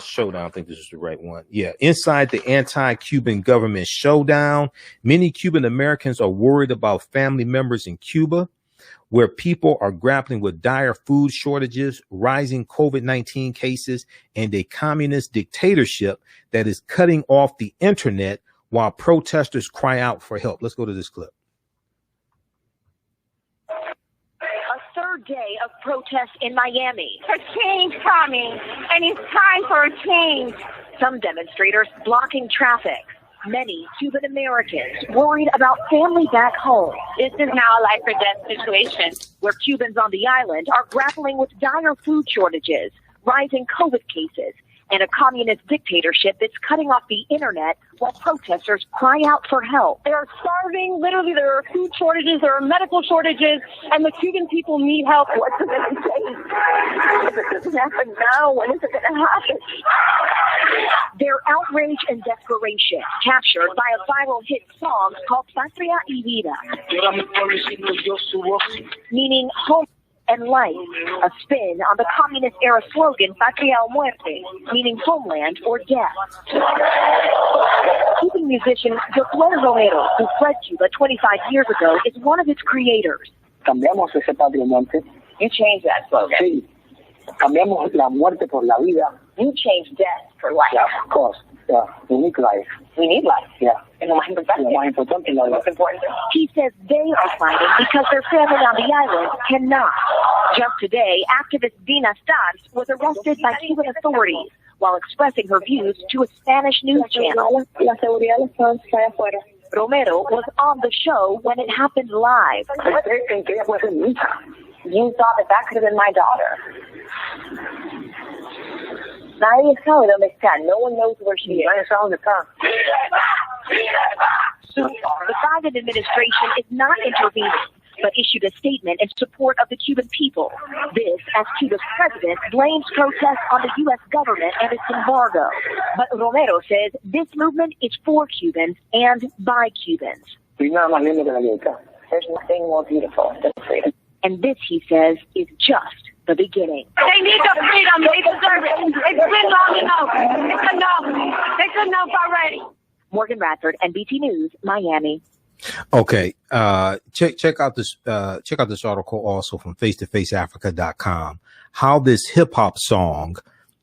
showdown. I think this is the right one. Yeah. Inside the anti-Cuban government showdown, many Cuban Americans are worried about family members in Cuba, where people are grappling with dire food shortages, rising COVID-19 cases, and a communist dictatorship that is cutting off the internet while protesters cry out for help. Let's go to this clip. Third day of protests in Miami. A change coming, and it's time for a change. Some demonstrators blocking traffic. Many Cuban Americans worried about family back home. This is now a life or death situation. Where Cubans on the island are grappling with dire food shortages, rising COVID cases, and a communist dictatorship that's cutting off the internet while protesters cry out for help. They are starving. Literally, there are food shortages, there are medical shortages, and the Cuban people need help. What's it going to take? If it doesn't happen now, when is it going to happen? Their outrage and desperation captured by a viral hit song called Patria y Vida, meaning home and life, a spin on the communist-era slogan Patria o Muerte, meaning homeland or death. Cuban musician Jovenel Moïse, who fled Cuba 25 years ago, is one of its creators. Cambiamos ese Patria o Muerte. You changed that slogan. Sí. Cambiamos la muerte por la vida. You changed death for life. Yeah, of course. Yeah, we need life. We need life. Yeah. And the most important thing. He says they are fighting because their family on the island cannot. Just today, activist Dina Stars was arrested by Cuban authorities while expressing her views to a Spanish news channel. Romero was on the show when it happened live. You thought that could have been my daughter. Nadie sabe dónde está. No one knows where she is. Nadie sabe dónde está. The Biden administration is not intervening, but issued a statement in support of the Cuban people. This, as Cuba's president blames protests on the U.S. government and its embargo. But Romero says this movement is for Cubans and by Cubans. There's nothing more beautiful than freedom. And this, he says, is just the beginning. They need the freedom. They deserve it. It's been long enough. It's enough. It's enough already. Morgan Radford, NBC News, Miami. Okay. Check out this article also from face2faceafrica.com. How this hip hop song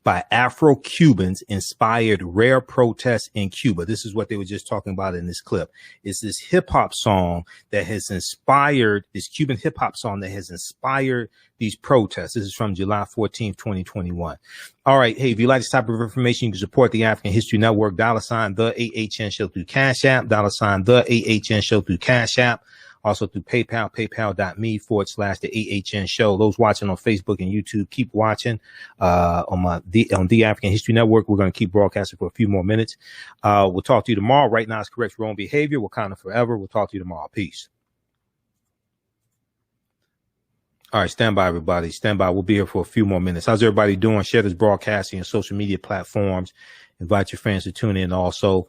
by Afro-Cubans inspired rare protests in Cuba. This is what they were just talking about in this clip. It's this hip hop song that has inspired, this Cuban hip hop song that has inspired these protests. This is from July 14th, 2021. All right. Hey, if you like this type of information, you can support the African History Network, $ the AHN Show through Cash App, $ the AHN Show through Cash App. Also through PayPal, paypal.me/the AHN Show. Those watching on Facebook and YouTube, keep watching on the African History Network. We're going to keep broadcasting for a few more minutes. We'll talk to you tomorrow. Right now, it's correct wrong behavior. Wakanda forever. We'll talk to you tomorrow. Peace. All right, stand by, everybody. Stand by. We'll be here for a few more minutes. How's everybody doing? Share this broadcasting on social media platforms. Invite your friends to tune in. Also,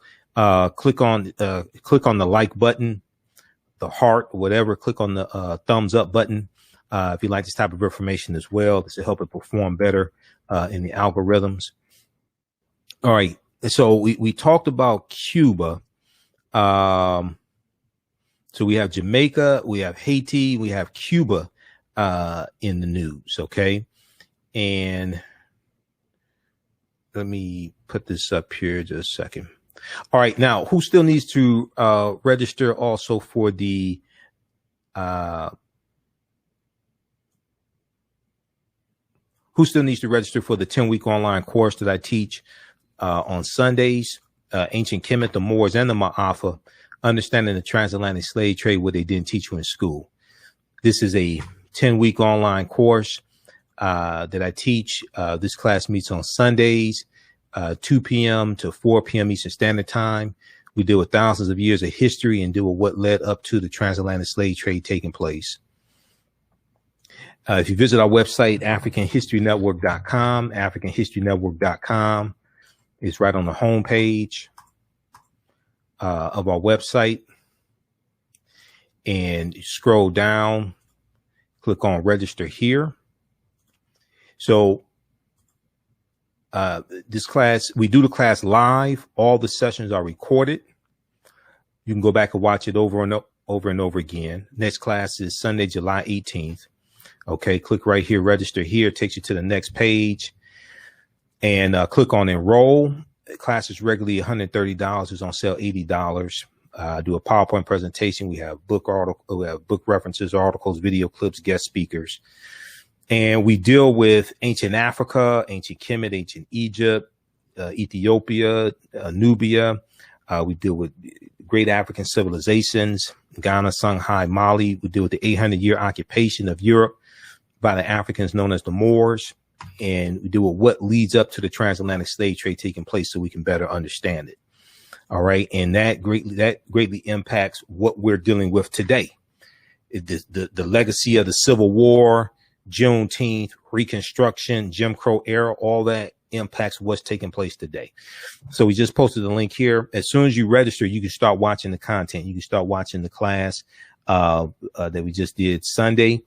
click on the like button. the heart or whatever, click on the thumbs up button if you like this type of information as well. This will help it perform better in the algorithms. All right. So we talked about Cuba. So we have Jamaica, we have Haiti, we have Cuba in the news. Okay. And let me put this up here just a second. All right. Now, who still needs to register also for the who still needs to register for the 10-week online course that I teach on Sundays? Ancient Kemet, the Moors, and the Maafa, understanding the transatlantic slave trade, what they didn't teach you in school. This is a 10-week online course that I teach. This class meets on Sundays, 2 p.m. to 4 p.m. Eastern Standard Time. We deal with thousands of years of history and deal with what led up to the transatlantic slave trade taking place. If you visit our website, AfricanHistoryNetwork.com, AfricanHistoryNetwork.com is right on the homepage of our website. And you scroll down, click on register here. So this class, we do the class live. All the sessions are recorded. You can go back and watch it over and over again. Next class is Sunday, July 18th. Okay, click right here, register here, takes you to the next page, and click on enroll. The class is regularly $130. It's on sale $80. Do a PowerPoint presentation. We have book references, articles, video clips, guest speakers, and we deal with ancient Africa, ancient Kemet, ancient Egypt, Ethiopia, Nubia. We deal with great African civilizations, Ghana, Songhai, Mali. We deal with the 800-year occupation of Europe by the Africans known as the Moors, and we deal with what leads up to the transatlantic slave trade taking place so we can better understand it. All right. And that greatly impacts what we're dealing with today. The legacy of the Civil War, Juneteenth, Reconstruction, Jim Crow era, all that impacts what's taking place today. So we just posted the link here. As soon as you register, you can start watching the content. You can start watching the class that we just did Sunday.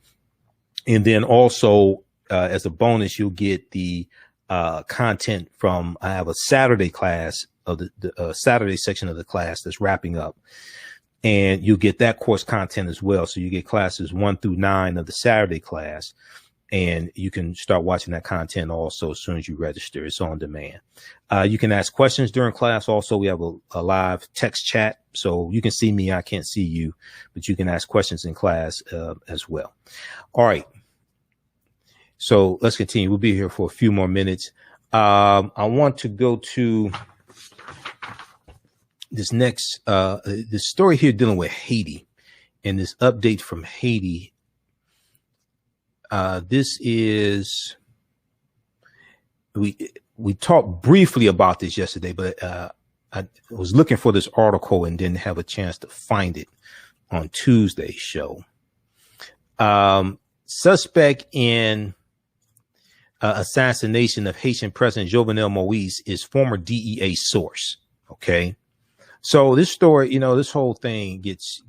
And then also, as a bonus, you'll get the content from, I have a Saturday class of the Saturday section of the class that's wrapping up. And you'll get that course content as well. So you get classes 1 through 9 of the Saturday class. And you can start watching that content also as soon as you register. It's on demand. You can ask questions during class. Also, we have a live text chat. So you can see me. I can't see you, but you can ask questions in class as well. All right. So let's continue. We'll be here for a few more minutes. I want to go to this next this story here dealing with Haiti and this update from Haiti. This is, we talked briefly about this yesterday, but I was looking for this article and didn't have a chance to find it on Tuesday's show. Suspect in assassination of Haitian President Jovenel Moïse is former DEA source. Okay. So this story, you know, this whole thing gets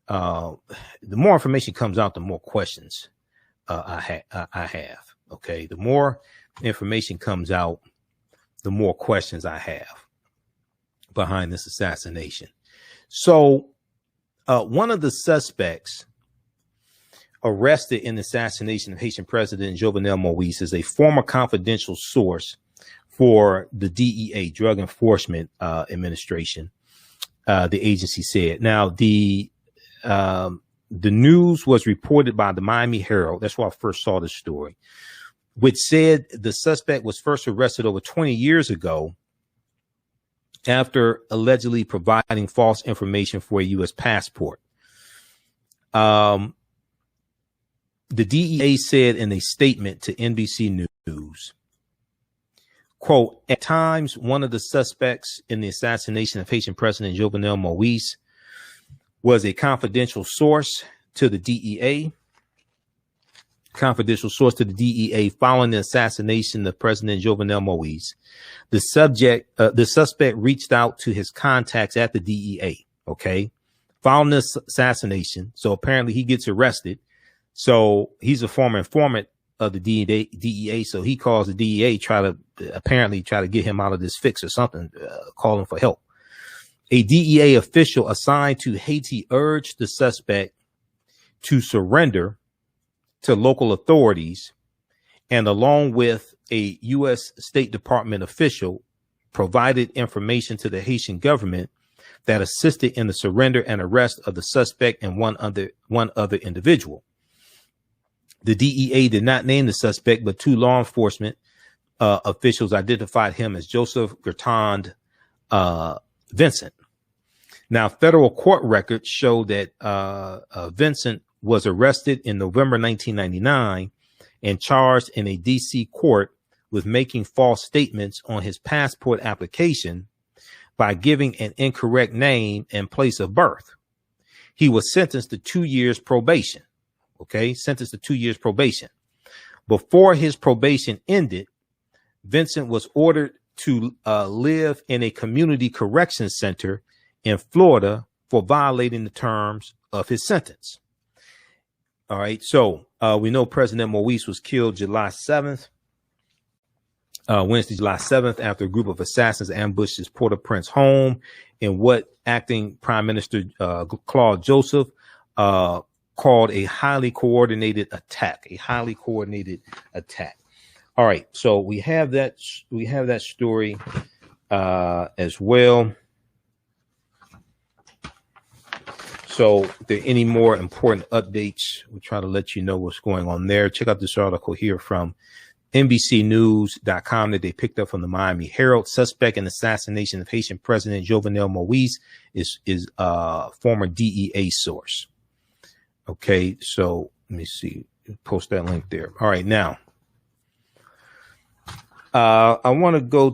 the more information comes out, the more questions I have. Okay. The more information comes out, the more questions I have behind this assassination. So one of the suspects arrested in the assassination of Haitian President Jovenel Moïse is a former confidential source for the DEA, Drug Enforcement Administration, the agency said. Now, the news was reported by the Miami Herald. That's where I first saw this story, which said the suspect was first arrested over 20 years ago after allegedly providing false information for a U.S. passport. The DEA said in a statement to NBC News, quote, at times, one of the suspects in the assassination of Haitian President Jovenel Moïse was a confidential source to the DEA. Confidential source to the DEA following the assassination of President Jovenel Moïse. The suspect reached out to his contacts at the DEA. Okay. following this assassination. So apparently he gets arrested. So he's a former informant of the DEA. So he calls the DEA, try to get him out of this fix or something, calling for help. A DEA official assigned to Haiti urged the suspect to surrender to local authorities, and along with a U.S. State Department official, provided information to the Haitian government that assisted in the surrender and arrest of the suspect and one other individual. The DEA did not name the suspect, but two law enforcement officials identified him as Joseph Gertond Vincent. Now, federal court records show that Vincent was arrested in November 1999 and charged in a D.C. court with making false statements on his passport application by giving an incorrect name and place of birth. He was sentenced to 2 years probation. Sentenced to 2 years probation. Before his probation ended, Vincent was ordered to live in a community correction center in Florida for violating the terms of his sentence. All right. So we know President Moïse was killed July 7th. Wednesday, July 7th, after a group of assassins ambushed his Port-au-Prince home in what acting Prime Minister Claude Joseph called a highly coordinated attack. All right, so we have that story as well. So if there are any more important updates, we'll try to let you know what's going on there. Check out this article here from NBCnews.com that they picked up from the Miami Herald. Suspect in assassination of Haitian President Jovenel Moïse is former DEA source. Okay, so let me see. Post that link there. All right, now I want to go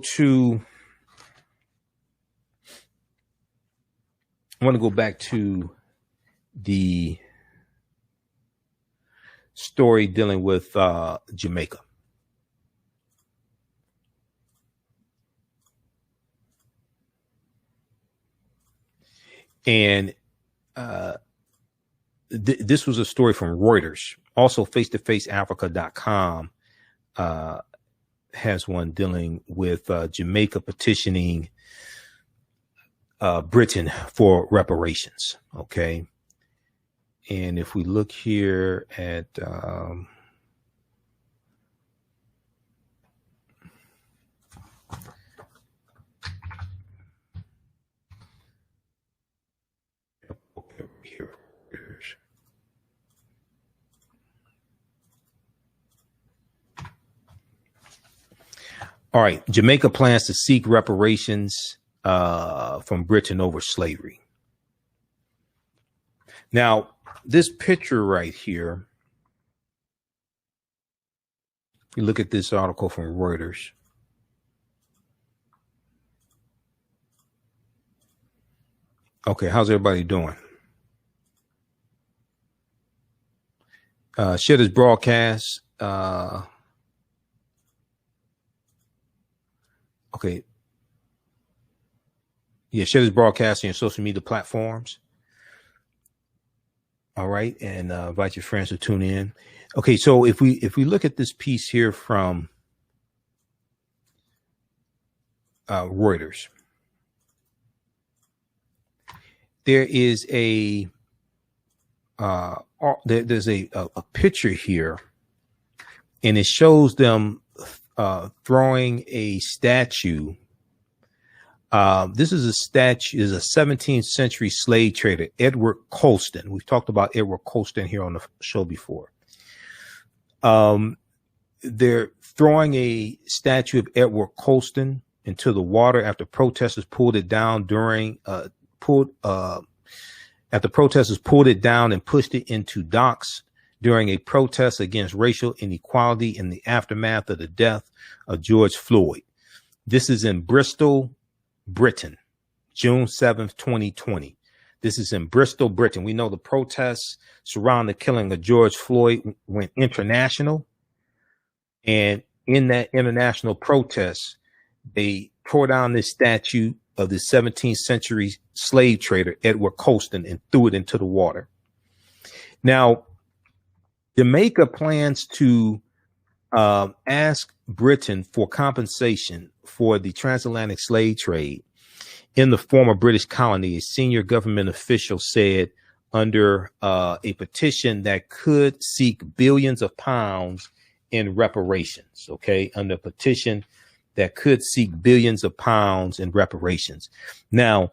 back to the story dealing with Jamaica. And this was a story from Reuters. Also, face-to-faceafrica.com has one dealing with Jamaica petitioning Britain for reparations. Okay. And if we look here at all right, Jamaica plans to seek reparations from Britain over slavery. Now, this picture right here, you look at this article from Reuters. Okay, how's everybody doing? Share this broadcast. Okay. Yeah, share this broadcast on your social media platforms. All right, and invite your friends to tune in. Okay, so if we look at this piece here from Reuters, there is there's a picture here, and it shows them throwing a statue. This is a statue, is a 17th century slave trader, Edward Colston. We've talked about Edward Colston here on the show before. They're throwing a statue of Edward Colston into the water after protesters pulled it down after protesters pulled it down and pushed it into docks during a protest against racial inequality in the aftermath of the death of George Floyd. This is in Bristol, Britain, June 7th, 2020. This is in Bristol, Britain. We know the protests surrounding the killing of George Floyd went international. And in that international protest, they tore down this statue of the 17th century slave trader Edward Colston and threw it into the water. Now, Jamaica plans to ask Britain for compensation for the transatlantic slave trade in the former British colony. A senior government official said under a petition that could seek billions of pounds in reparations. Okay, under a petition that could seek billions of pounds in reparations. Now,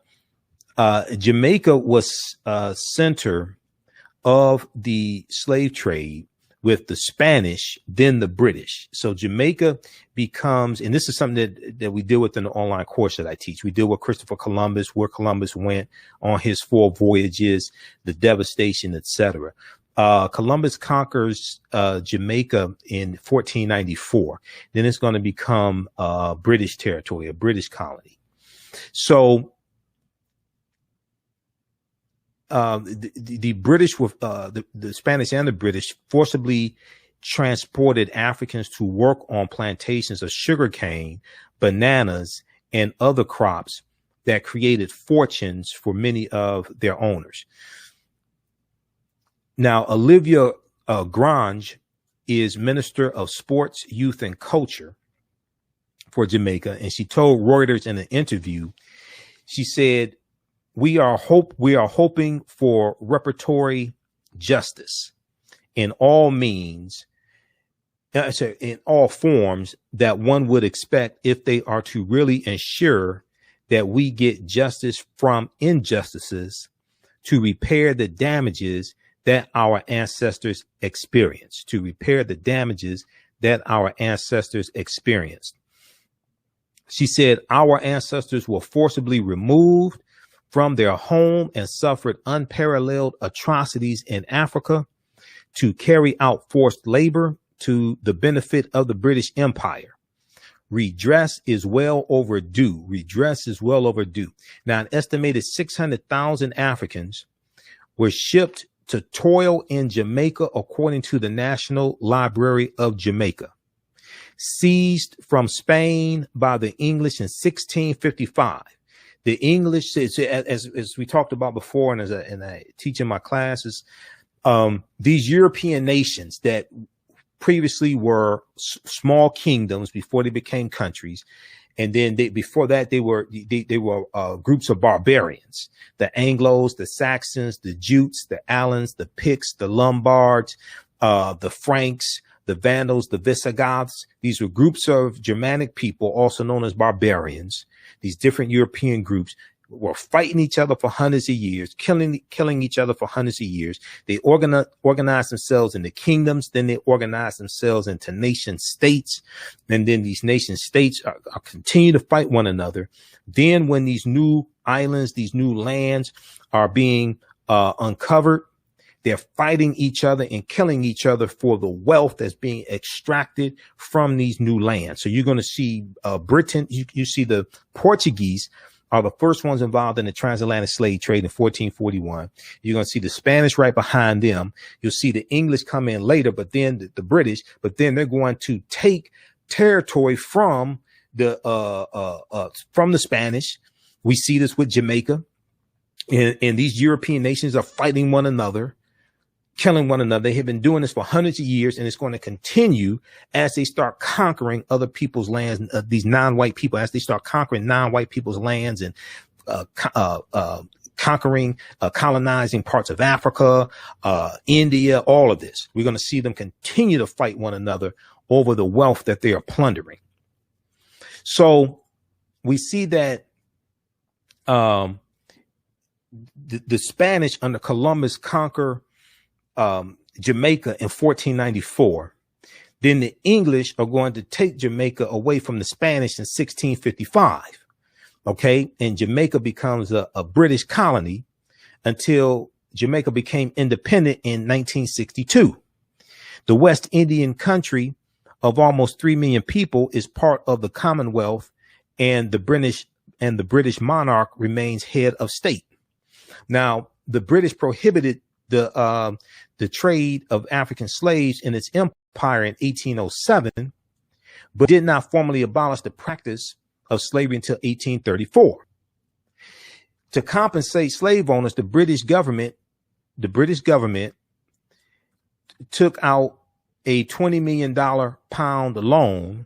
Jamaica was center of the slave trade with the Spanish, then the British. So Jamaica becomes, and this is something that we deal with in the online course that I teach. We deal with Christopher Columbus, where Columbus went on his 4 voyages, the devastation, etc. Columbus conquers Jamaica in 1494. Then it's going to become British territory, a British colony. So the British, with the Spanish and the British, forcibly transported Africans to work on plantations of sugarcane, bananas, and other crops that created fortunes for many of their owners. Now, Olivia Grange is Minister of Sports, Youth, and Culture for Jamaica, and she told Reuters in an interview, she said, We are hoping for reparatory justice in all means, in all forms that one would expect if they are to really ensure that we get justice from injustices to repair the damages that our ancestors experienced, She said, our ancestors were forcibly removed from their home and suffered unparalleled atrocities in Africa to carry out forced labor to the benefit of the British Empire. Redress is well overdue. Now, an estimated 600,000 Africans were shipped to toil in Jamaica, according to the National Library of Jamaica. Seized from Spain by the English in 1655. The English, as we talked about before, and as I teach in my classes, these European nations that previously were small kingdoms before they became countries, and then before that they were groups of barbarians: the Anglos, the Saxons, the Jutes, the Alans, the Picts, the Lombards, the Franks, the Vandals, the Visigoths. These were groups of Germanic people, also known as barbarians. These different European groups were fighting each other for hundreds of years, killing each other for hundreds of years. They organized themselves into kingdoms. Then they organized themselves into nation states. And then these nation states are continue to fight one another. Then when these new islands, these new lands are being uncovered, they're fighting each other and killing each other for the wealth that's being extracted from these new lands. So you're going to see Britain, you see the Portuguese are the first ones involved in the transatlantic slave trade in 1441. You're going to see the Spanish right behind them. You'll see the English come in later, but then the British, but then they're going to take territory from the Spanish. We see this with Jamaica, and these European nations are fighting one another, killing one another. They have been doing this for hundreds of years, and it's going to continue as they start conquering other people's lands, these non-white people, as they start conquering non-white people's lands and colonizing parts of Africa, India, all of this. We're going to see them continue to fight one another over the wealth that they are plundering. So we see that the Spanish under Columbus conquer Jamaica in 1494. Then the English are going to take Jamaica away from the Spanish in 1655. Okay. And Jamaica becomes a British colony until Jamaica became independent in 1962. The West Indian country of almost 3 million people is part of the Commonwealth, and the British monarch remains head of state. Now, the British prohibited the trade of African slaves in its empire in 1807, but did not formally abolish the practice of slavery until 1834. to compensate slave owners, the British government took out a $20 million pound loan,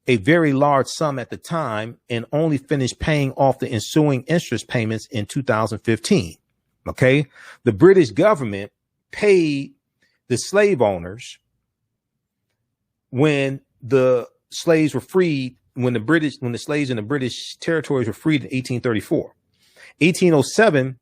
a very large sum at the time, and only finished paying off the ensuing interest payments in 2015. Okay. The British government paid the slave owners when the slaves were freed, when the slaves in the British territories were freed in 1834. 1807,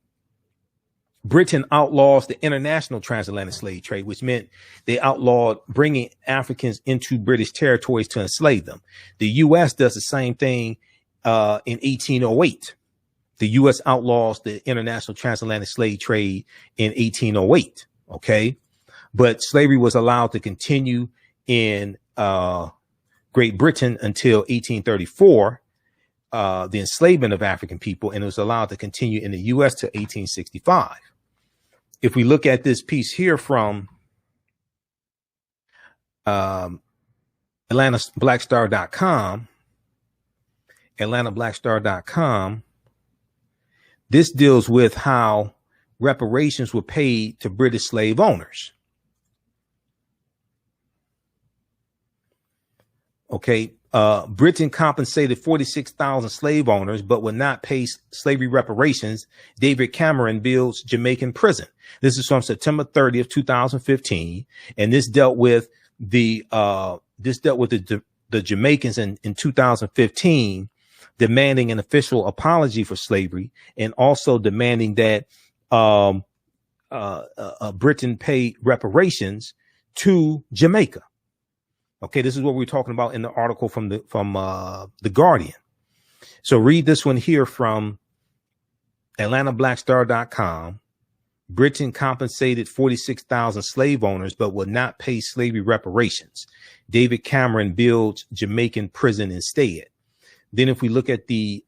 Britain outlaws the international transatlantic slave trade, which meant they outlawed bringing Africans into British territories to enslave them. The U.S. does the same thing in 1808. The U.S. outlaws the international transatlantic slave trade in 1808. Okay. But slavery was allowed to continue in Great Britain until 1834, the enslavement of African people, and it was allowed to continue in the U.S. to 1865. If we look at this piece here from AtlantaBlackStar.com, this deals with how reparations were paid to British slave owners. Okay. Britain compensated 46,000 slave owners, but would not pay slavery reparations. David Cameron builds Jamaican prison. This is from September 30th, 2015. And this dealt with the Jamaicans in 2015, demanding an official apology for slavery, and also demanding that, Britain pay reparations to Jamaica. Okay, this is what we're talking about in the article from the Guardian. So read this one here from AtlantaBlackStar.com. Britain compensated 46,000 slave owners, but would not pay slavery reparations. David Cameron builds Jamaican prison instead. Then if we look at the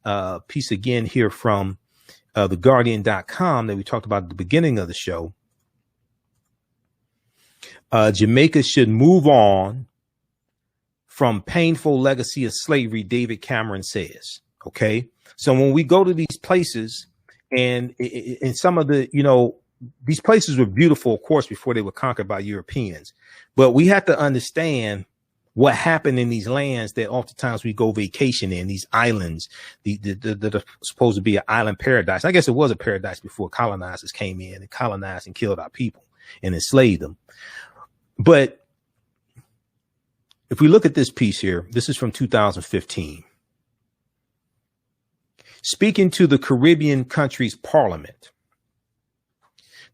piece again here from TheGuardian.com that we talked about at the beginning of the show, Jamaica should move on from painful legacy of slavery, David Cameron says. Okay. So when we go to these places, and in some of the, these places were beautiful, of course, before they were conquered by Europeans, but we have to understand what happened in these lands that oftentimes we go vacation in, these islands, that are supposed to be an island paradise. I guess it was a paradise before colonizers came in and colonized and killed our people and enslaved them. But if we look at this piece here, this is from 2015. Speaking to the Caribbean country's parliament,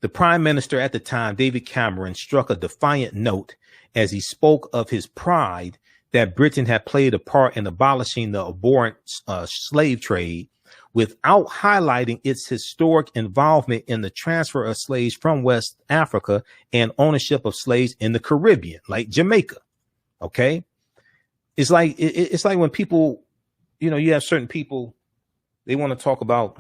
the prime minister at the time, David Cameron, struck a defiant note as he spoke of his pride that Britain had played a part in abolishing the abhorrent slave trade, without highlighting its historic involvement in the transfer of slaves from West Africa and ownership of slaves in the Caribbean, like Jamaica. Okay. It's like when people, you have certain people, they want to talk about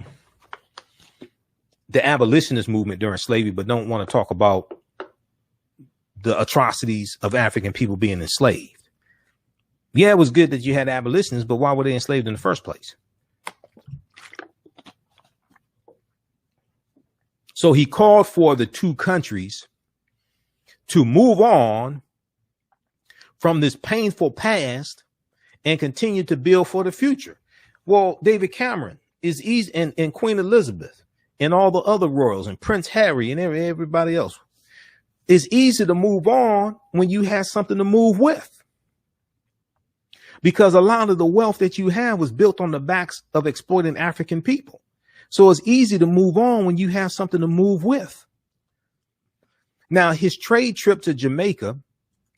the abolitionist movement during slavery, but don't want to talk about the atrocities of African people being enslaved. Yeah, it was good that you had abolitionists, but why were they enslaved in the first place? So he called for the two countries to move on from this painful past and continue to build for the future. Well, David Cameron is easy, and Queen Elizabeth and all the other royals and Prince Harry and everybody else. It's easy to move on when you have something to move with, because a lot of the wealth that you have was built on the backs of exploiting African people. So it's easy to move on when you have something to move with. Now, his trade trip to Jamaica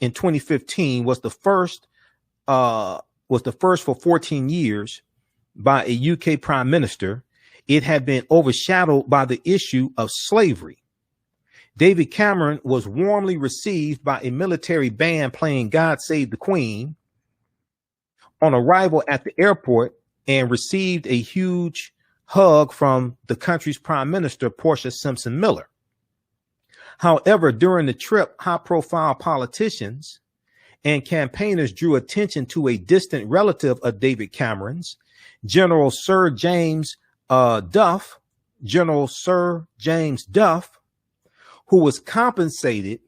in 2015 was the first for 14 years by a UK prime minister. It had been overshadowed by the issue of slavery. David Cameron was warmly received by a military band playing God Save the Queen on arrival at the airport, and received a huge hug from the country's prime minister, Portia Simpson Miller. However, during the trip, high-profile politicians and campaigners drew attention to a distant relative of David Cameron's, General Sir James Duff, General Sir James Duff, who was compensated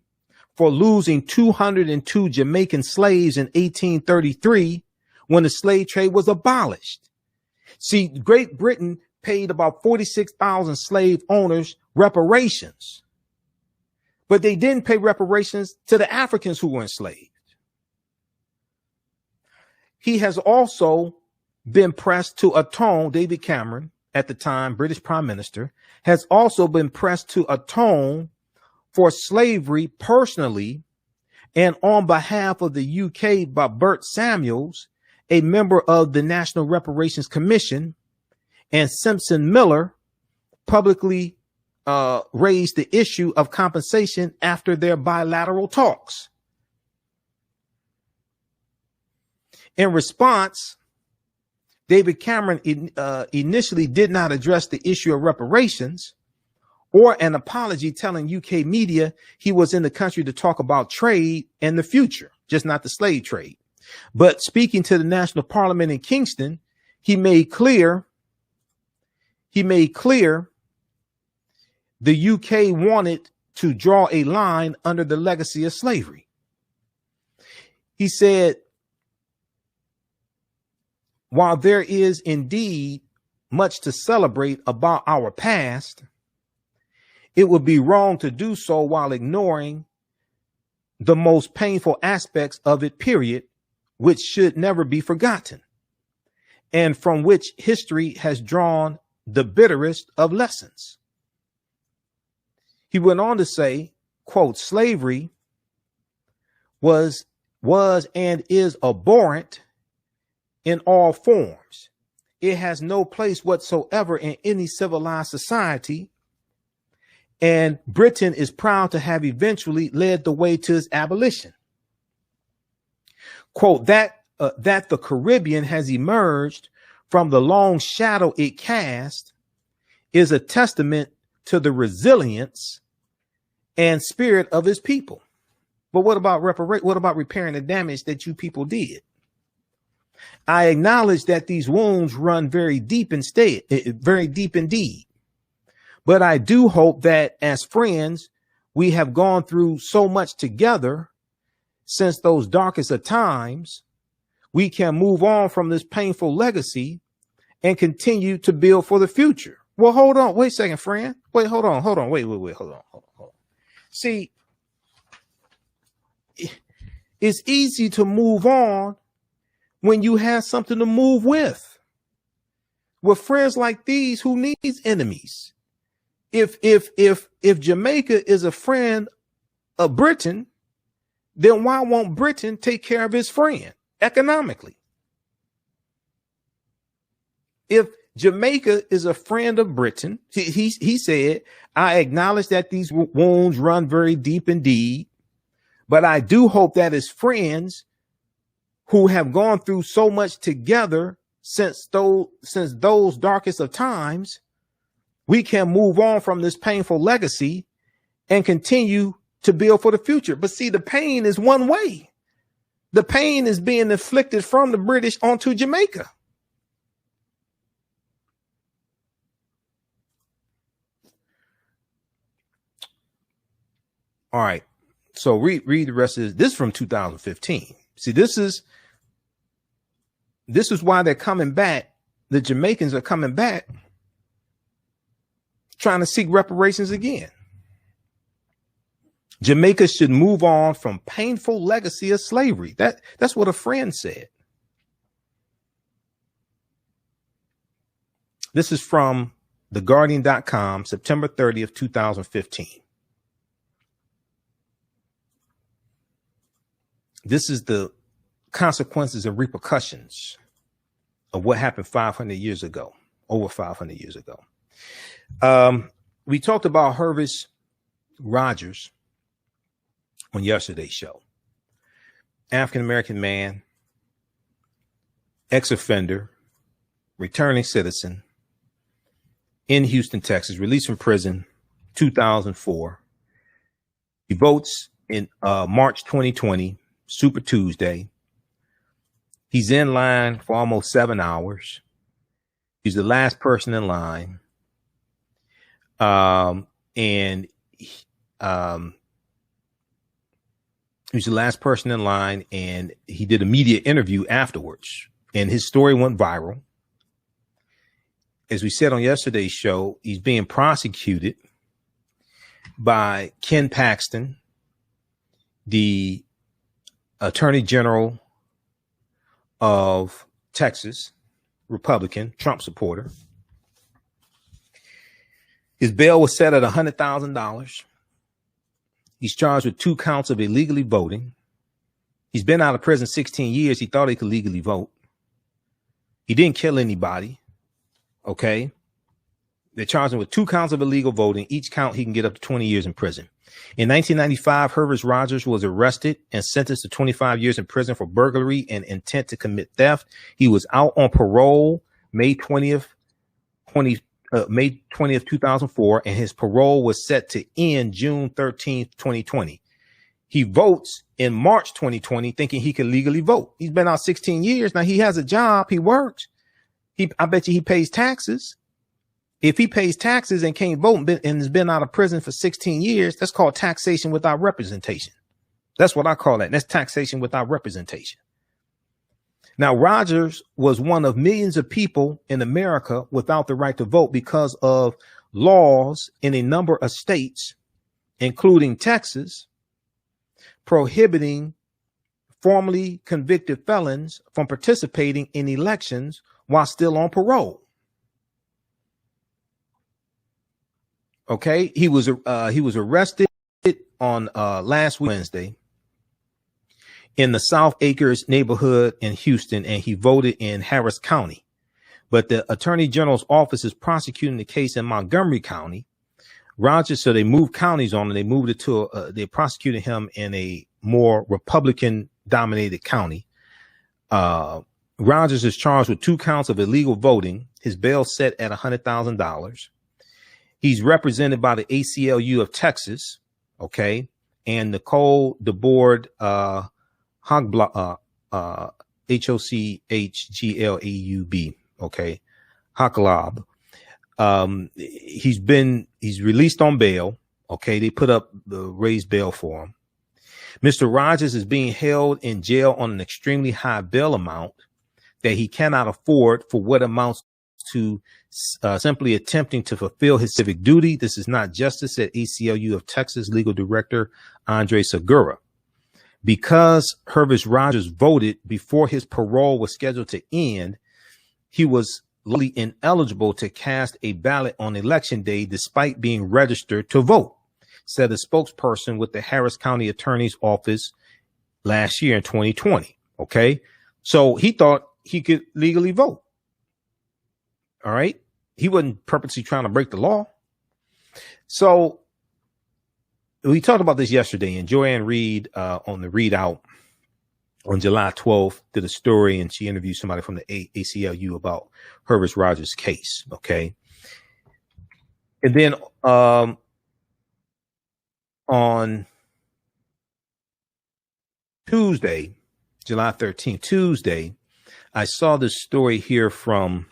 for losing 202 Jamaican slaves in 1833 when the slave trade was abolished. See, Great Britain paid about 46,000 slave owners reparations, but they didn't pay reparations to the Africans who were enslaved. He has also been pressed to atone. David Cameron, at the time British Prime Minister, has also been pressed to atone for slavery personally and on behalf of the UK by Bert Samuels, a member of the National Reparations Commission, and Simpson Miller publicly raised the issue of compensation after their bilateral talks. In response, David Cameron initially did not address the issue of reparations or an apology, telling UK media he was in the country to talk about trade and the future, just not the slave trade. But speaking to the National Parliament in Kingston, he made clear the UK wanted to draw a line under the legacy of slavery. He said, while there is indeed much to celebrate about our past, it would be wrong to do so while ignoring the most painful aspects of it, period, which should never be forgotten, and from which history has drawn the bitterest of lessons. He went on to say, quote, slavery was and is abhorrent in all forms. It has no place whatsoever in any civilized society, and Britain is proud to have eventually led the way to its abolition. Quote, that the Caribbean has emerged from the long shadow it cast is a testament to the resilience and spirit of its people. But what about repairing the damage that you people did? I acknowledge that these wounds run very deep indeed. But I do hope that as friends, we have gone through so much together since those darkest of times, we can move on from this painful legacy and continue to build for the future. Well, hold on. Wait a second, friend. Wait, hold on. Wait, hold on. See, it's easy to move on when you have something to move with. With friends like these, who needs enemies? If Jamaica is a friend of Britain, then why won't Britain take care of its friend economically? If Jamaica is a friend of Britain, he said, I acknowledge that these wounds run very deep indeed, but I do hope that as friends who have gone through so much together since those darkest of times, we can move on from this painful legacy and continue to build for the future. But see, the pain is one way. The pain is being inflicted from the British onto Jamaica. All right. So read the rest of this. This is from 2015. See, this is why they're coming back. The Jamaicans are coming back, trying to seek reparations again. Jamaica should move on from painful legacy of slavery. That's what a friend said. This is from theguardian.com, September 30th, 2015. This is the consequences and repercussions of what happened 500 years ago, over 500 years ago. We talked about Hervis Rogers on yesterday's show. African-American man, ex-offender, returning citizen in Houston, Texas, released from prison 2004. He votes in March 2020, Super Tuesday. He's in line for almost 7 hours. He's the last person in line. And he was the last person in line, and he did a media interview afterwards, and his story went viral. As we said on yesterday's show, he's being prosecuted by Ken Paxton, the Attorney General of Texas, Republican, Trump supporter. His bail was set at $100,000. He's charged with 2 counts of illegally voting. He's been out of prison 16 years. He thought he could legally vote. He didn't kill anybody. Okay. They're charging with 2 counts of illegal voting. Each count, he can get up to 20 years in prison. In 1995, Herbert Rogers was arrested and sentenced to 25 years in prison for burglary and intent to commit theft. He was out on parole May 20th, 2004, and his parole was set to end June 13th, 2020. He votes in March 2020, thinking he can legally vote. He's been out 16 years. Now he has a job. He works. I bet you he pays taxes. If he pays taxes and can't vote and has been out of prison for 16 years, that's called taxation without representation. That's what I call that. That's taxation without representation. Now, Rogers was one of millions of people in America without the right to vote because of laws in a number of states, including Texas, prohibiting formerly convicted felons from participating in elections while still on parole. Okay, he was arrested on last Wednesday in the South Acres neighborhood in Houston, and he voted in Harris County. But the Attorney General's office is prosecuting the case in Montgomery County. Rogers, so they moved counties on, and they moved it to they prosecuted him in a more Republican-dominated county. Rogers is charged with 2 counts of illegal voting. His bail set at $100,000. He's represented by the ACLU of Texas, okay, and Nicole DeBoard Hochglaub, Hochglaub, okay, Hochglaub. He's released on bail. Okay, they put up the raised bail for him. Mr. Rogers is being held in jail on an extremely high bail amount that he cannot afford for what amounts to simply attempting to fulfill his civic duty. This is not justice, said ACLU of Texas legal director Andre Segura. Because Herbert Rogers voted before his parole was scheduled to end, he was legally ineligible to cast a ballot on election day despite being registered to vote, said a spokesperson with the Harris County Attorney's Office last year in 2020. Okay, so he thought he could legally vote. All right. He wasn't purposely trying to break the law. So we talked about this yesterday, and Joanne Reed on the Readout on July 12th did a story, and she interviewed somebody from the ACLU about Herbert Rogers' case. Okay. And then on Tuesday, July 13th, I saw this story here from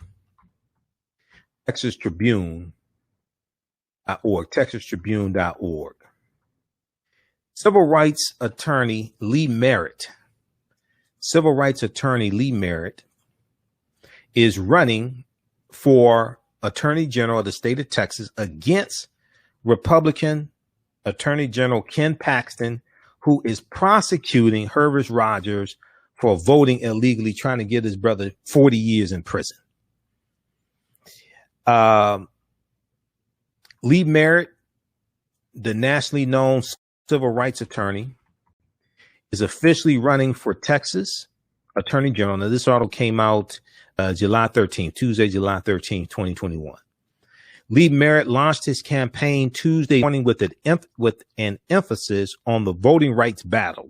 TexasTribune.org. Civil rights attorney Lee Merritt is running for Attorney General of the state of Texas against Republican Attorney General Ken Paxton, who is prosecuting Herbert Rogers for voting illegally, trying to get his brother 40 years in prison. Lee Merritt, the nationally known civil rights attorney, is officially running for Texas Attorney General. Now, this article came out Tuesday, July 13th, 2021. Lee Merritt launched his campaign Tuesday morning with an emphasis on the voting rights battle,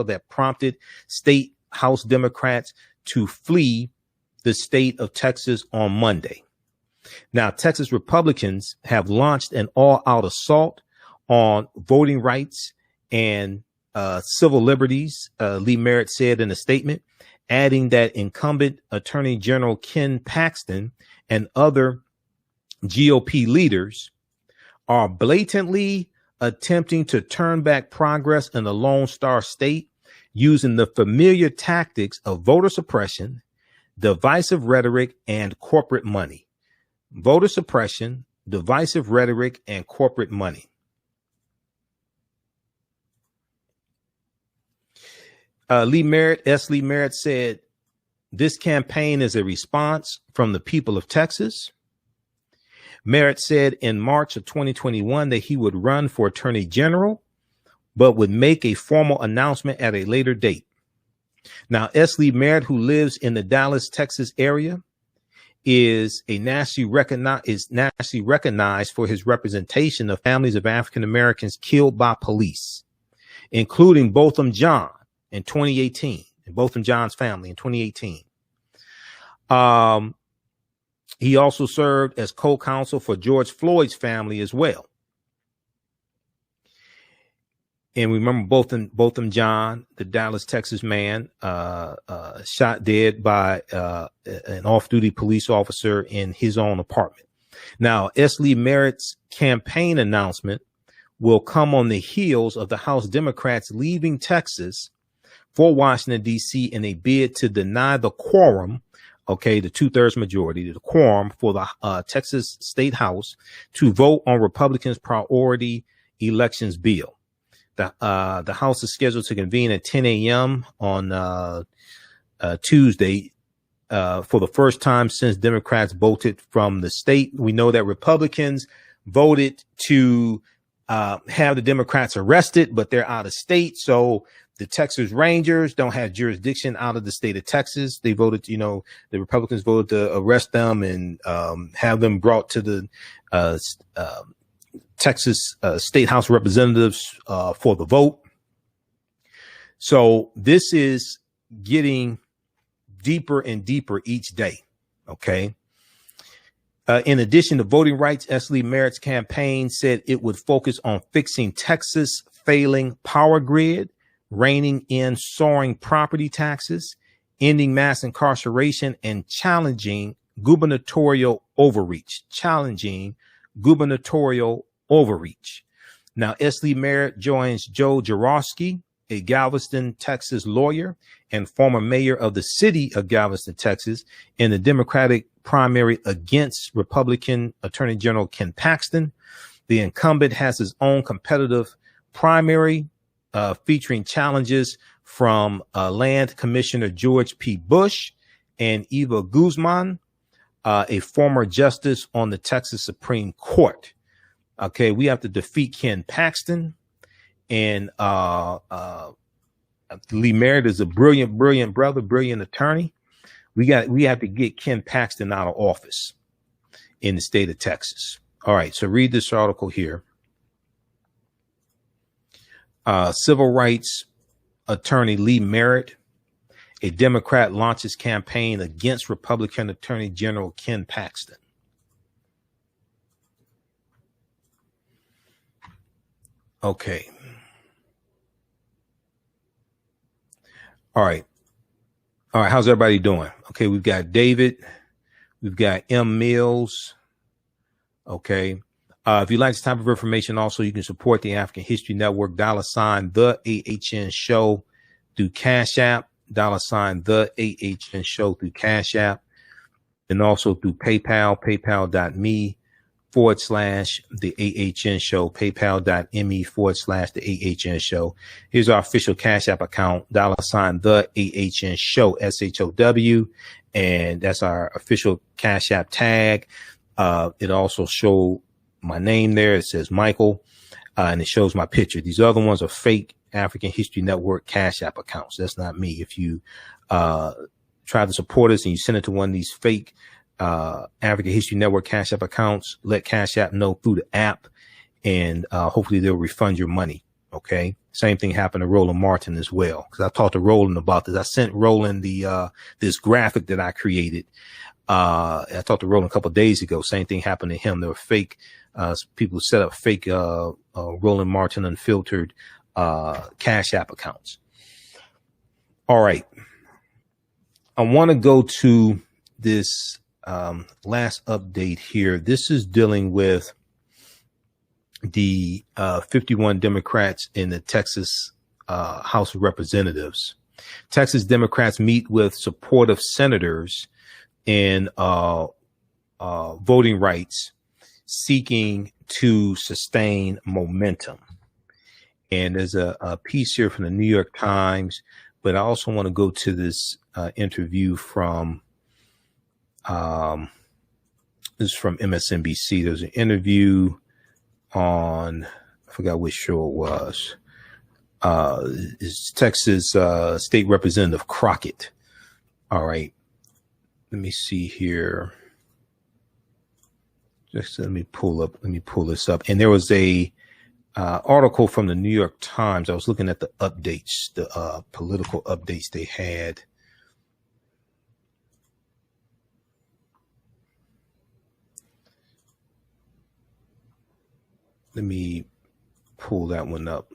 that prompted state House Democrats to flee the state of Texas on Monday. Now, Texas Republicans have launched an all-out assault on voting rights and civil liberties, Lee Merritt said in a statement, adding that incumbent Attorney General Ken Paxton and other GOP leaders are blatantly attempting to turn back progress in the Lone Star State using the familiar tactics of voter suppression, divisive rhetoric, and corporate money. Voter suppression, divisive rhetoric, and corporate money. Lee Merritt said, this campaign is a response from the people of Texas. Merritt said in March of 2021 that he would run for attorney general, but would make a formal announcement at a later date. Now, S. Lee Merritt, who lives in the Dallas, Texas area, is nationally recognized for his representation of families of African Americans killed by police, including Botham John in 2018, and Botham John's family in 2018. He also served as co-counsel for George Floyd's family as well. And remember Botham John, the Dallas, Texas man, shot dead by an off-duty police officer in his own apartment. Now, S. Lee Merritt's campaign announcement will come on the heels of the House Democrats leaving Texas for Washington, D.C. in a bid to deny the quorum, the 2/3 majority, the quorum for the Texas State House to vote on Republicans' priority elections bill. The House is scheduled to convene at 10 a.m. on Tuesday for the first time since Democrats voted from the state. We know that Republicans voted to have the Democrats arrested, but they're out of state. So the Texas Rangers don't have jurisdiction out of the state of Texas. They voted, the Republicans voted to arrest them and have them brought to the Texas State House of Representatives for the vote. So this is getting deeper and deeper each day. Okay. In addition to voting rights, S. Lee Merritt's campaign said it would focus on fixing Texas' failing power grid, reining in soaring property taxes, ending mass incarceration, and challenging gubernatorial overreach. Now, S. Lee Merritt joins Joe Jarosky, a Galveston, Texas lawyer and former mayor of the city of Galveston, Texas, in the Democratic primary against Republican Attorney General Ken Paxton. The incumbent has his own competitive primary featuring challenges from Land Commissioner George P. Bush and Eva Guzman, a former justice on the Texas Supreme Court. Okay, we have to defeat Ken Paxton, and Lee Merritt is a brilliant brother, brilliant attorney. We have to get Ken Paxton out of office in the state of Texas. All right, so read this article here. Civil rights attorney Lee Merritt, a Democrat, launches campaign against Republican Attorney General Ken Paxton. Okay. All right. How's everybody doing? Okay. We've got David. We've got M. Mills. Okay. If you'd like this type of information, also, you can support the African History Network, $, the AHN Show through Cash App, $, the AHN Show through Cash App, and also through PayPal, paypal.me/the AHN Show, paypal.me/the AHN Show. Here's our official Cash App account, $, the AHN Show, SHOW, and that's our official Cash App tag. It also shows my name there. It says Michael, and it shows my picture. These other ones are fake African History Network Cash App accounts. That's not me. If you try to support us and you send it to one of these fake African History Network Cash App accounts, let Cash App know through the app, and hopefully they'll refund your money. Okay. Same thing happened to Roland Martin as well, because I talked to Roland about this. I sent Roland this graphic that I created. I talked to Roland a couple of days ago. Same thing happened to him. There were fake people who set up fake Roland Martin unfiltered Cash App accounts. All right. I want to go to this last update here. This is dealing with the 51 Democrats in the Texas House of Representatives. Texas Democrats meet with supportive senators in voting rights, seeking to sustain momentum. And there's a piece here from the New York Times, but I also want to go to this interview from this is from MSNBC. There's an interview on, I forgot which show it was. It's Texas State Representative Crockett. All right. Let me see here. Just let me pull this up. And there was a article from the New York Times. I was looking at the updates, the political updates they had. Let me pull that one up.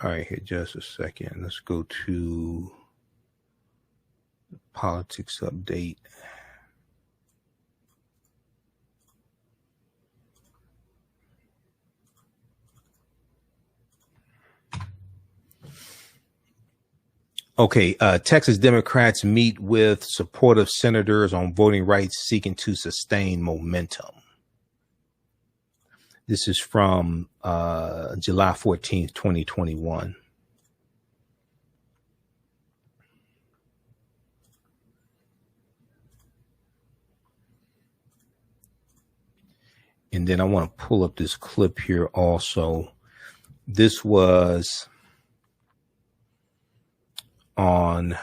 All right, here, just a second. Let's go to the politics update. Okay, Texas Democrats meet with supportive senators on voting rights, seeking to sustain momentum. This is from July 14th, 2021. And then I want to pull up this clip here also. This was on,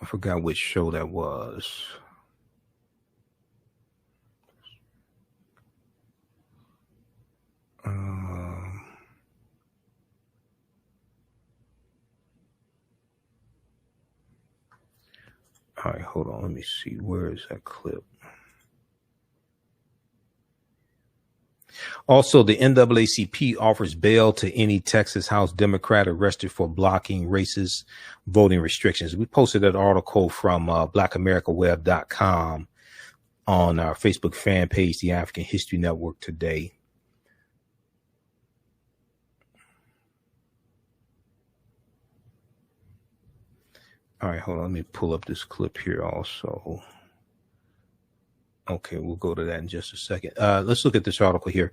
I forgot which show that was. All right, hold on. Let me see. Where is that clip? Also, the NAACP offers bail to any Texas House Democrat arrested for blocking racist voting restrictions. We posted that article from blackamericaweb.com on our Facebook fan page, the African History Network, today. All right, hold on. Let me pull up this clip here also. Okay, we'll go to that in just a second. Let's look at this article here.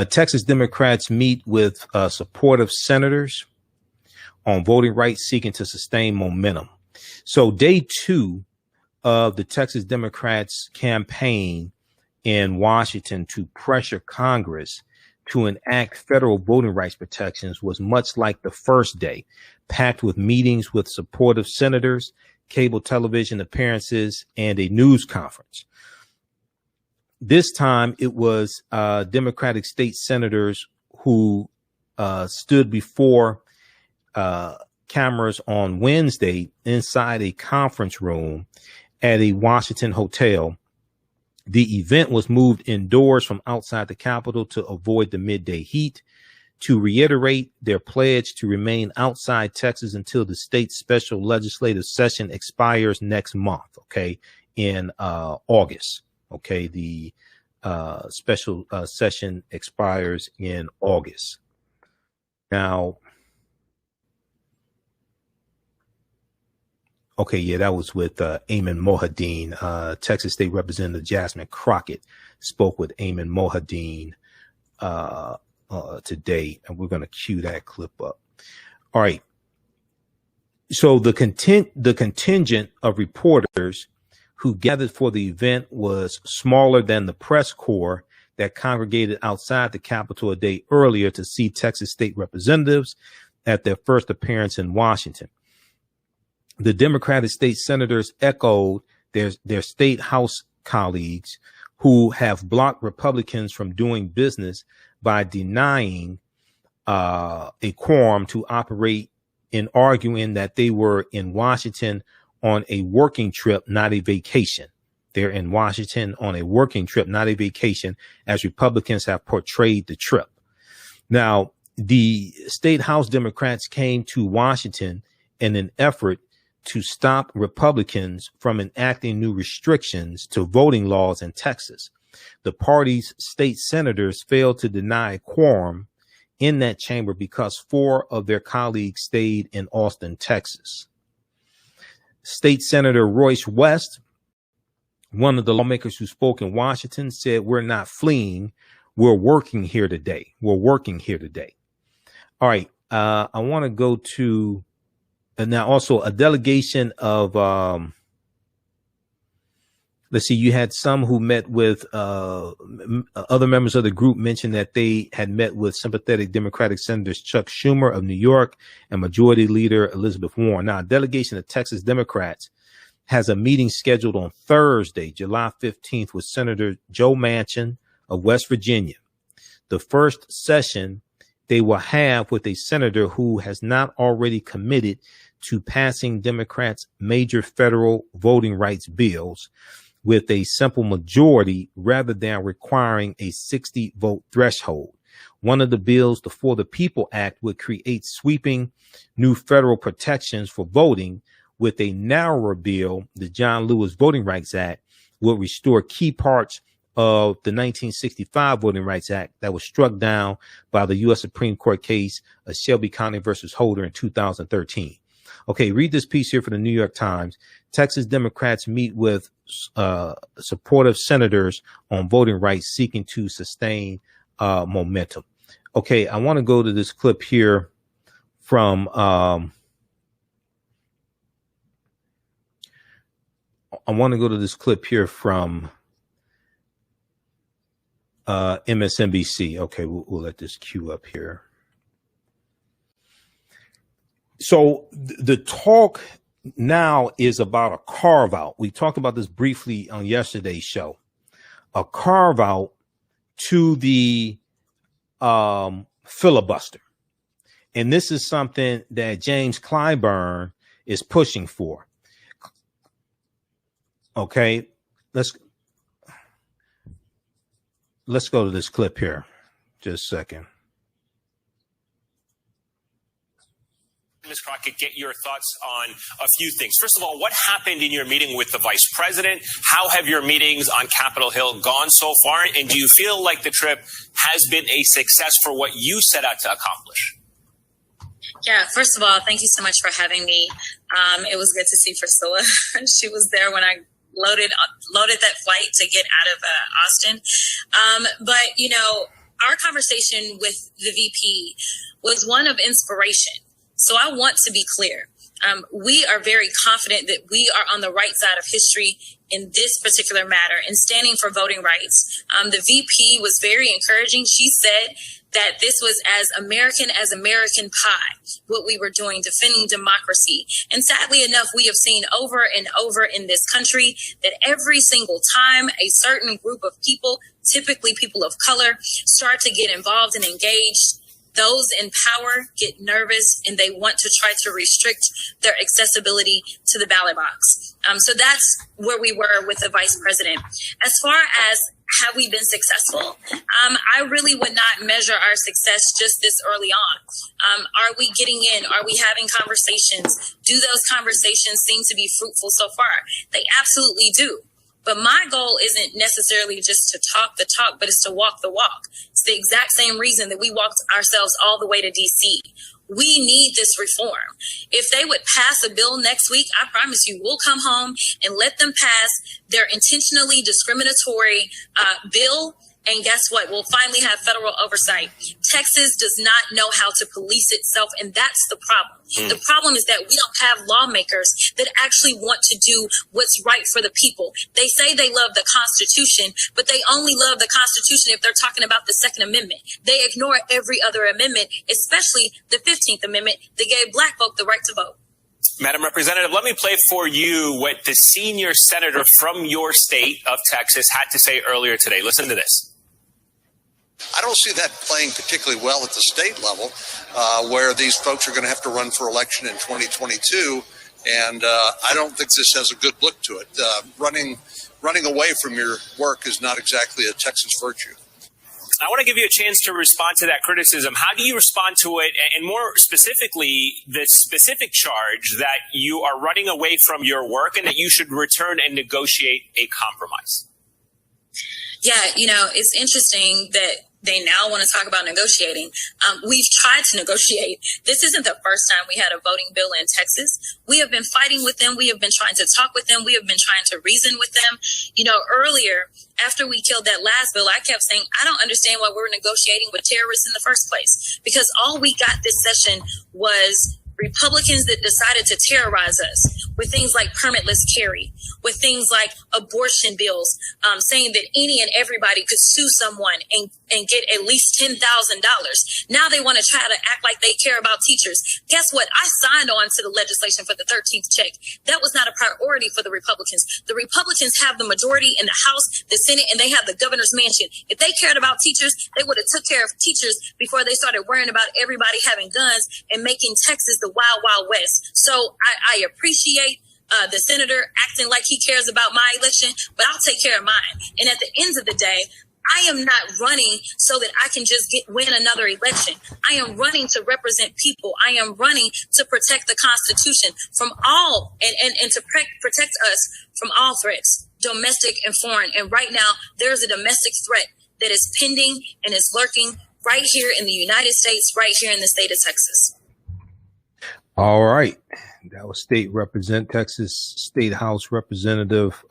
Texas Democrats meet with supportive senators on voting rights, seeking to sustain momentum. So day 2 of the Texas Democrats campaign in Washington to pressure Congress to enact federal voting rights protections was much like the first day, packed with meetings with supportive senators, cable television appearances, and a news conference. This time it was Democratic state senators who stood before cameras on Wednesday inside a conference room at a Washington hotel. The event was moved indoors from outside the Capitol to avoid the midday heat, to reiterate their pledge to remain outside Texas until the state's special legislative session expires next month, okay, in August. Okay, the special session expires in August. Now, okay, yeah, that was with Eamon Mohadeen. Texas State Representative Jasmine Crockett spoke with Eamon Mohadeen today, and we're going to cue that clip up. All right. So the contingent of reporters who gathered for the event was smaller than the press corps that congregated outside the Capitol a day earlier to see Texas state representatives at their first appearance in Washington. The Democratic state senators echoed their state House colleagues who have blocked Republicans from doing business by denying a quorum to operate, in arguing that they were in Washington on a working trip, not a vacation. They're in Washington on a working trip, not a vacation, as Republicans have portrayed the trip. Now, the state House Democrats came to Washington in an effort to stop Republicans from enacting new restrictions to voting laws in Texas. The party's state senators failed to deny a quorum in that chamber because 4 of their colleagues stayed in Austin, Texas. State Senator Royce West, one of the lawmakers who spoke in Washington, said, "We're not fleeing. We're working here today. We're working here today." All right. I want to go to now also a delegation of let's see, you had some who met with other members of the group mentioned that they had met with sympathetic Democratic Senators Chuck Schumer of New York and Majority Leader Elizabeth Warren. Now, a delegation of Texas Democrats has a meeting scheduled on Thursday, July 15th, with Senator Joe Manchin of West Virginia. The first session they will have with a senator who has not already committed to passing Democrats' major federal voting rights bills with a simple majority rather than requiring a 60 vote threshold. One of the bills, the For the People Act, would create sweeping new federal protections for voting, with a narrower bill, the John Lewis Voting Rights Act, would restore key parts of the 1965 Voting Rights Act that was struck down by the U.S. Supreme Court case of Shelby County versus Holder in 2013. Okay, read this piece here for the New York Times. Texas Democrats meet with supportive senators on voting rights, seeking to sustain momentum. Okay, I want to go to this clip here from MSNBC. Okay, we'll let this queue up here. So the talk now is about a carve out. We talked about this briefly on yesterday's show. A carve out to the filibuster. And this is something that James Clyburn is pushing for. Okay, let's go to this clip here. Just a second. Ms. Crockett, get your thoughts on a few things. First of all, what happened in your meeting with the vice president? How have your meetings on Capitol Hill gone so far? And do you feel like the trip has been a success for what you set out to accomplish? Yeah, first of all, thank you so much for having me. It was good to see Priscilla. She was there when I loaded that flight to get out of Austin. But, you know, our conversation with the VP was one of inspiration. So I want to be clear. We are very confident that we are on the right side of history in this particular matter and standing for voting rights. The VP was very encouraging. She said that this was as American pie, what we were doing, defending democracy. And sadly enough, we have seen over and over in this country that every single time a certain group of people, typically people of color, start to get involved and engaged, those in power get nervous and they want to try to restrict their accessibility to the ballot box. So that's where we were with the vice president. As far as have we been successful? I really would not measure our success just this early on. Are we getting in? Are we having conversations? Do those conversations seem to be fruitful so far? They absolutely do. But my goal isn't necessarily just to talk the talk, but it's to walk the walk. It's the exact same reason that we walked ourselves all the way to D.C. We need this reform. If they would pass a bill next week, I promise you, we'll come home and let them pass their intentionally discriminatory bill. And guess what? We'll finally have federal oversight. Texas does not know how to police itself, and that's the problem. The problem is that we don't have lawmakers that actually want to do what's right for the people. They say they love the Constitution, but they only love the Constitution if they're talking about the Second Amendment. They ignore every other amendment, especially the 15th Amendment that gave Black folk the right to vote. Madam Representative, let me play for you what the senior senator from your state of Texas had to say earlier today. Listen to this. I don't see that playing particularly well at the state level, where these folks are going to have to run for election in 2022. And I don't think this has a good look to it. Running away from your work is not exactly a Texas virtue. I want to give you a chance to respond to that criticism. How do you respond to it? And more specifically, the specific charge that you are running away from your work and that you should return and negotiate a compromise. Yeah, it's interesting that they now want to talk about negotiating. We've tried to negotiate. This isn't the first time we had a voting bill in Texas. We have been fighting with them. We have been trying to talk with them. We have been trying to reason with them. Earlier, after we killed that last bill, I kept saying, I don't understand why we're negotiating with terrorists in the first place. Because all we got this session was Republicans that decided to terrorize us with things like permitless carry, with things like abortion bills, saying that any and everybody could sue someone and get at least $10,000. Now they want to try to act like they care about teachers. Guess what? I signed on to the legislation for the 13th check. That was not a priority for the Republicans. The Republicans have the majority in the House, the Senate, and they have the governor's mansion. If they cared about teachers, they would have took care of teachers before they started worrying about everybody having guns and making Texas the wild, wild west. So I appreciate the senator acting like he cares about my election, but I'll take care of mine. And at the end of the day, I am not running so that I can just win another election. I am running to represent people. I am running to protect the Constitution from all and to protect us from all threats, domestic and foreign. And right now, there is a domestic threat that is pending and is lurking right here in the United States, right here in the state of Texas. All right. That was Texas State House Representative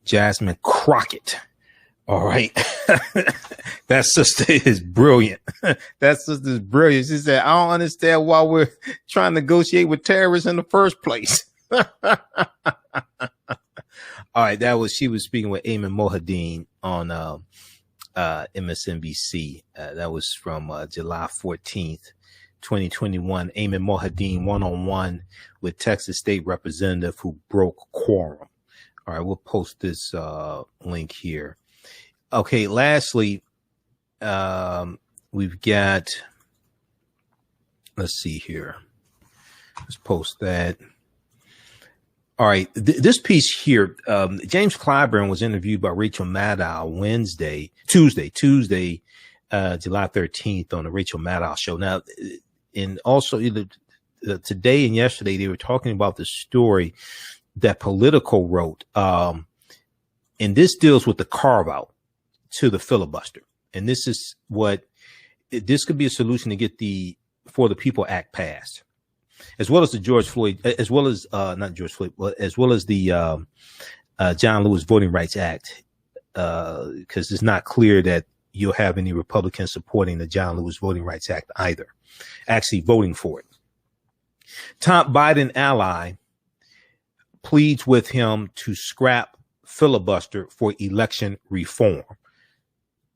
Jasmine Crockett. All right. That sister is brilliant. That sister is brilliant. She said, I don't understand why we're trying to negotiate with terrorists in the first place. All right. She was speaking with Eamon Mohadeen on MSNBC. That was from July 14th. 2021, Eamon Mohadeen one-on-one with Texas State Representative who broke quorum. All right, we'll post this link here. Okay, lastly, we've got, let's see here. Let's post that. All right, this piece here, James Clyburn was interviewed by Rachel Maddow Tuesday, July 13th on the Rachel Maddow show. Now, and also today and yesterday, they were talking about the story that Politico wrote. And this deals with the carve out to the filibuster. And this could be a solution to get the For the People Act passed, as well as the John Lewis Voting Rights Act. Cause it's not clear that you'll have any Republicans supporting the John Lewis Voting Rights Act either, actually voting for it. Top Biden ally pleads with him to scrap filibuster for election reform.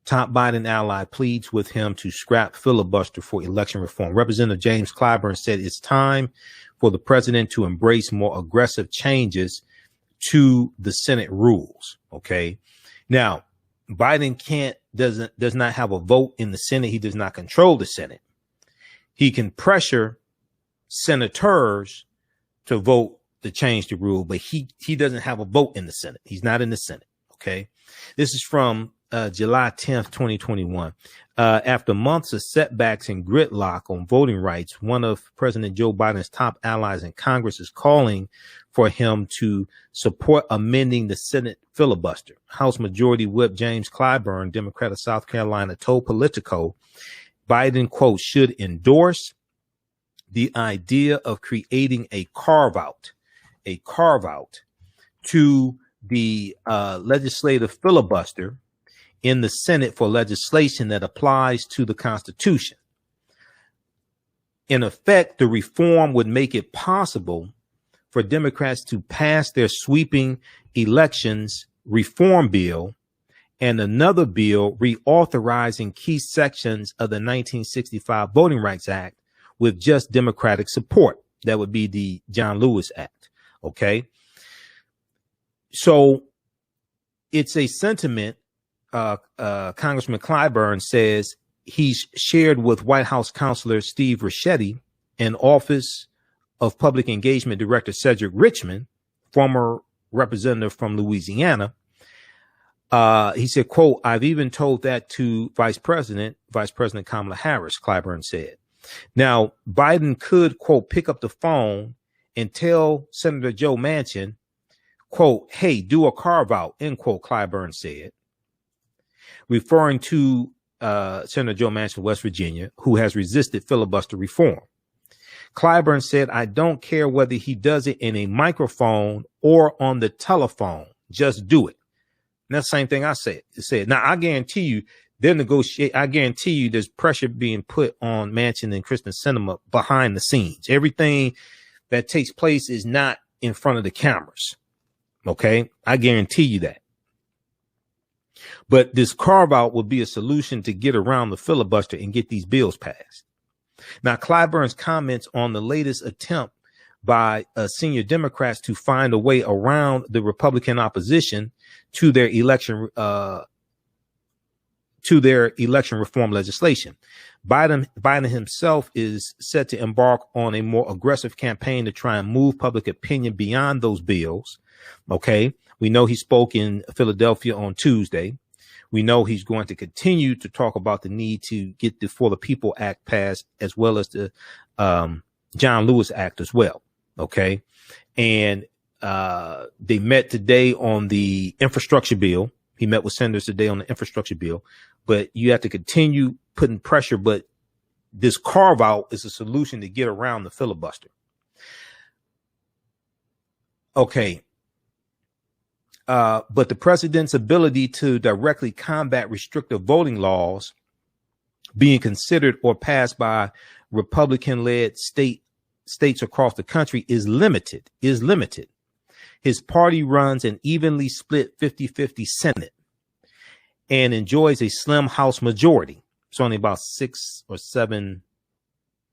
Top Biden ally pleads with him to scrap filibuster for election reform. Representative James Clyburn said it's time for the president to embrace more aggressive changes to the Senate rules. Okay. Now, Biden does not have a vote in the Senate. He does not control the Senate. He can pressure senators to vote to change the rule, but he doesn't have a vote in the Senate. He's not in the Senate. Okay. This is from July 10th, 2021. After months of setbacks and gridlock on voting rights, one of President Joe Biden's top allies in Congress is calling for him to support amending the Senate filibuster. House Majority Whip James Clyburn, Democrat of South Carolina, told Politico Biden, quote, should endorse the idea of creating a carve out to the legislative filibuster in the Senate for legislation that applies to the Constitution. In effect, the reform would make it possible for Democrats to pass their sweeping elections reform bill and another bill reauthorizing key sections of the 1965 Voting Rights Act with just Democratic support. That would be the John Lewis Act. Okay. So it's a sentiment. Congressman Clyburn says he's shared with White House counselor Steve Ricchetti and Office of Public Engagement Director Cedric Richmond, former representative from Louisiana. He said, quote, "I've even told that to Vice President Kamala Harris," Clyburn said. Now, Biden could, quote, pick up the phone and tell Senator Joe Manchin, quote, "Hey, do a carve out," end quote, Clyburn said, referring to Senator Joe Manchin of West Virginia, who has resisted filibuster reform. Clyburn said, "I don't care whether he does it in a microphone or on the telephone. Just do it." And that's the same thing I said. Now, I guarantee you, they're negotiating. I guarantee you there's pressure being put on Manchin and Kristen Sinema behind the scenes. Everything that takes place is not in front of the cameras. Okay? I guarantee you that. But this carve out will be a solution to get around the filibuster and get these bills passed. Now, Clyburn's comments on the latest attempt by senior Democrats to find a way around the Republican opposition to their election reform legislation. Biden himself is set to embark on a more aggressive campaign to try and move public opinion beyond those bills. Okay. We know he spoke in Philadelphia on Tuesday. We know he's going to continue to talk about the need to get the For the People Act passed, as well as the John Lewis Act as well. Okay. And they met today on the infrastructure bill. He met with senators today on the infrastructure bill, but you have to continue putting pressure. But this carve out is a solution to get around the filibuster. Okay. But the president's ability to directly combat restrictive voting laws being considered or passed by Republican-led states across the country is limited. His party runs an evenly split 50-50 Senate and enjoys a slim House majority. It's only about 6 or 7.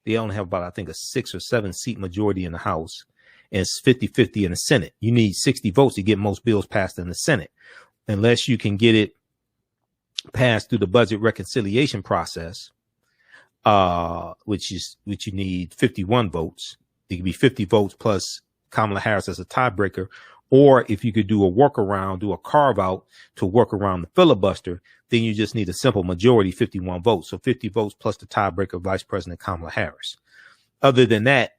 They only have about, I think, a 6 or 7 seat majority in the House. And it's 50-50 in the Senate. You need 60 votes to get most bills passed in the Senate, unless you can get it passed through the budget reconciliation process, which you need 51 votes. It could be 50 votes plus Kamala Harris as a tiebreaker. Or if you could do a workaround, do a carve out to work around the filibuster, then you just need a simple majority, 51 votes. So 50 votes plus the tiebreaker, Vice President Kamala Harris. Other than that,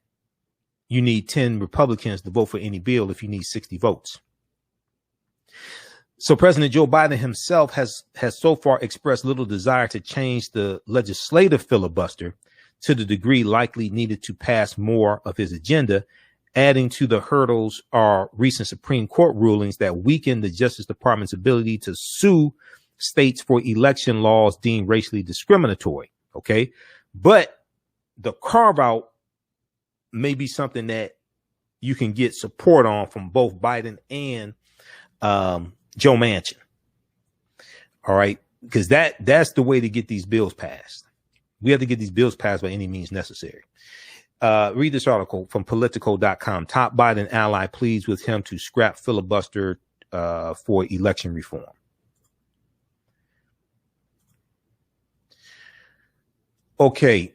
you need 10 Republicans to vote for any bill if you need 60 votes. So President Joe Biden himself has so far expressed little desire to change the legislative filibuster to the degree likely needed to pass more of his agenda. Adding to the hurdles are recent Supreme Court rulings that weaken the Justice Department's ability to sue states for election laws deemed racially discriminatory. Okay. But the carve out may be something that you can get support on from both Biden and Joe Manchin. All right. Because that's the way to get these bills passed. We have to get these bills passed by any means necessary. Read this article from Politico.com. Top Biden ally pleads with him to scrap filibuster for election reform. Okay.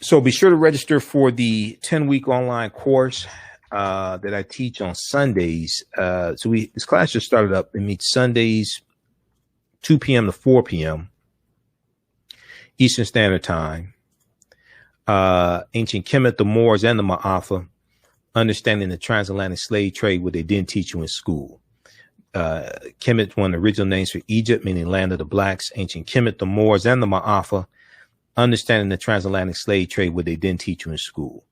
So be sure to register for the 10-week online course that I teach on Sundays. This class just started up. It meets Sundays, 2 p.m. to 4 p.m. Eastern Standard Time. Ancient Kemet, the Moors, and the Maafa, understanding the transatlantic slave trade, what they didn't teach you in school. Kemet, one of the original names for Egypt, meaning land of the blacks. Ancient Kemet, the Moors, and the Maafa, understanding the transatlantic slave trade, what they didn't teach you in school.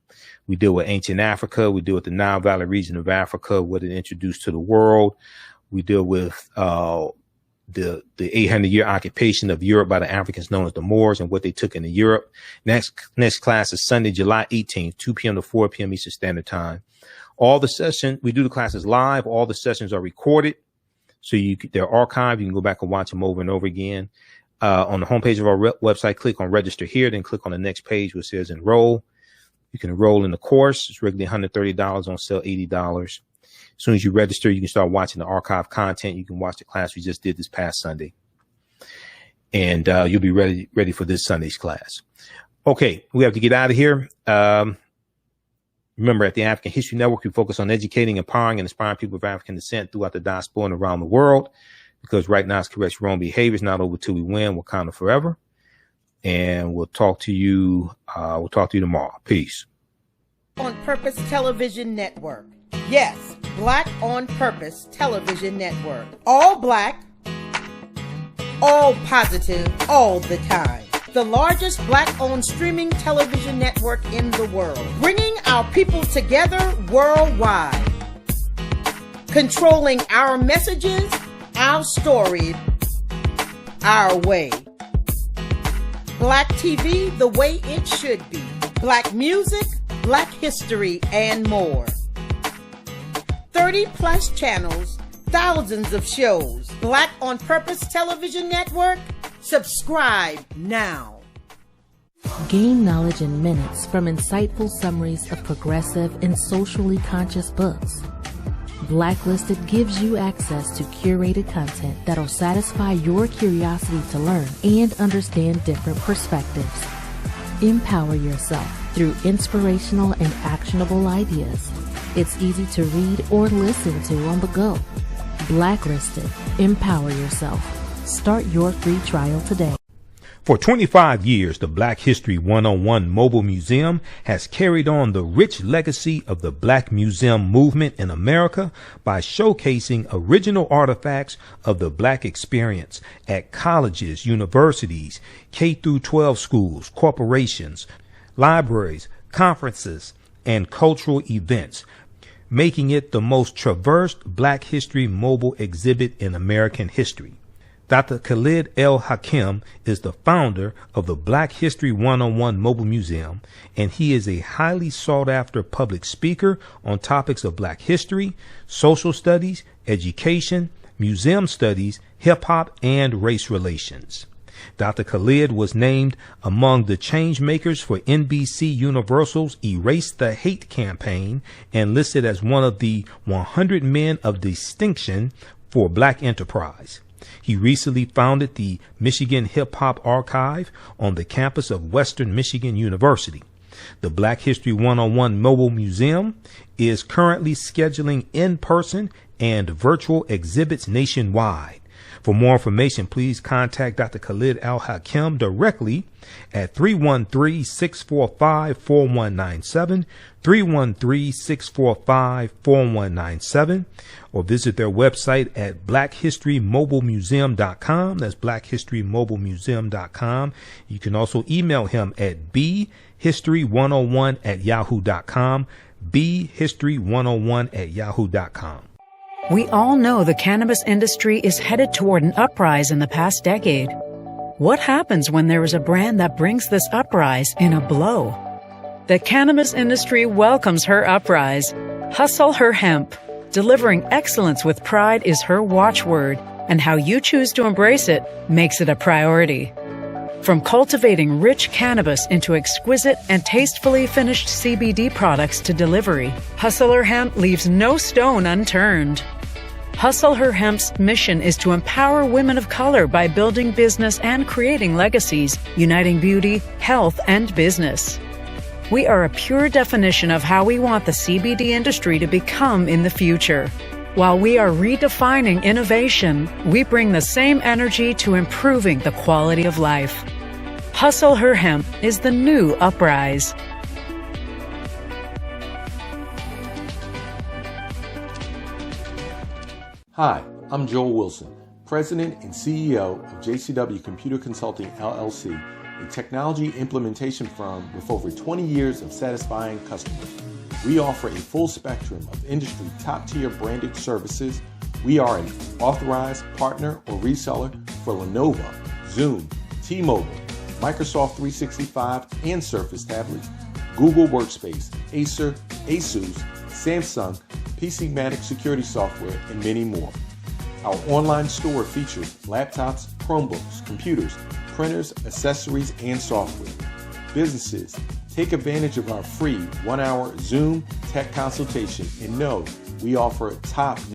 We deal with ancient Africa. We deal with the Nile Valley region of Africa, what it introduced to the world. We deal with the 800-year occupation of Europe by the Africans known as the Moors and what they took into Europe. Next class is Sunday, July 18th, 2 p.m. to 4 p.m. Eastern Standard Time. All the sessions, we do the classes live. All the sessions are recorded. So they're archived. You can go back and watch them over and over again. On the homepage of our website, click on register here, then click on the next page which says enroll. You can enroll in the course. It's regularly $130, on sale $80. As soon as you register, you can start watching the archive content. You can watch the class we just did this past Sunday. And you'll be ready for this Sunday's class. Okay, we have to get out of here. Remember, at the African History Network, we focus on educating, empowering, and inspiring people of African descent throughout the diaspora and around the world. Because right now it's correct wrong behavior. It's not over till we win. Wakanda forever. And we'll talk to you tomorrow. Peace. On Purpose Television Network. Yes, Black on Purpose Television Network. All black, all positive, all the time. The largest black-owned streaming television network in the world. Bringing our people together worldwide. Controlling our messages, our story, our way. Black TV the way it should be. Black music, Black history, and more. 30 plus channels, thousands of shows. Black on Purpose Television Network. Subscribe now. Gain knowledge in minutes from insightful summaries of progressive and socially conscious books. Blacklisted gives you access to curated content that'll satisfy your curiosity to learn and understand different perspectives. Empower yourself through inspirational and actionable ideas. It's easy to read or listen to on the go. Blacklisted. Empower yourself. Start your free trial today. For 25 years, the Black History 101 Mobile Museum has carried on the rich legacy of the Black Museum movement in America by showcasing original artifacts of the Black experience at colleges, universities, K-12 schools, corporations, libraries, conferences, and cultural events, making it the most traversed Black History mobile exhibit in American history. Dr. Khalid El-Hakim is the founder of the Black History 101 Mobile Museum, and he is a highly sought-after public speaker on topics of Black history, social studies, education, museum studies, hip-hop, and race relations. Dr. Khalid was named among the change makers for NBC Universal's Erase the Hate campaign and listed as one of the 100 men of distinction for Black enterprise. He recently founded the Michigan Hip Hop Archive on the campus of Western Michigan University. The Black History 101 Mobile Museum is currently scheduling in-person and virtual exhibits nationwide. For more information, please contact Dr. Khalid El-Hakim directly at 313-645-4197, 313-645-4197, or visit their website at blackhistorymobilemuseum.com. That's blackhistorymobilemuseum.com. You can also email him at bhistory101@yahoo.com, bhistory101@yahoo.com. We all know the cannabis industry is headed toward an uprise in the past decade. What happens when there is a brand that brings this uprise in a blow? The cannabis industry welcomes her uprise. Hustle her hemp. Delivering excellence with pride is her watchword, and how you choose to embrace it makes it a priority. From cultivating rich cannabis into exquisite and tastefully finished CBD products to delivery, Hustle Her Hemp leaves no stone unturned. Hustle Her Hemp's mission is to empower women of color by building business and creating legacies, uniting beauty, health, and business. We are a pure definition of how we want the CBD industry to become in the future. While we are redefining innovation, we bring the same energy to improving the quality of life. Hustle Her Hemp is the new uprise. Hi, I'm Joel Wilson, President and CEO of JCW Computer Consulting LLC, a technology implementation firm with over 20 years of satisfying customers. We offer a full spectrum of industry top-tier branded services. We are an authorized partner or reseller for Lenovo, Zoom, T-Mobile, Microsoft 365 and Surface tablets, Google Workspace, Acer, Asus, Samsung, PCmatic security software, and many more. Our online store features laptops, Chromebooks, computers, printers, accessories, and software. Businesses, take advantage of our free 1-hour Zoom tech consultation and know we offer top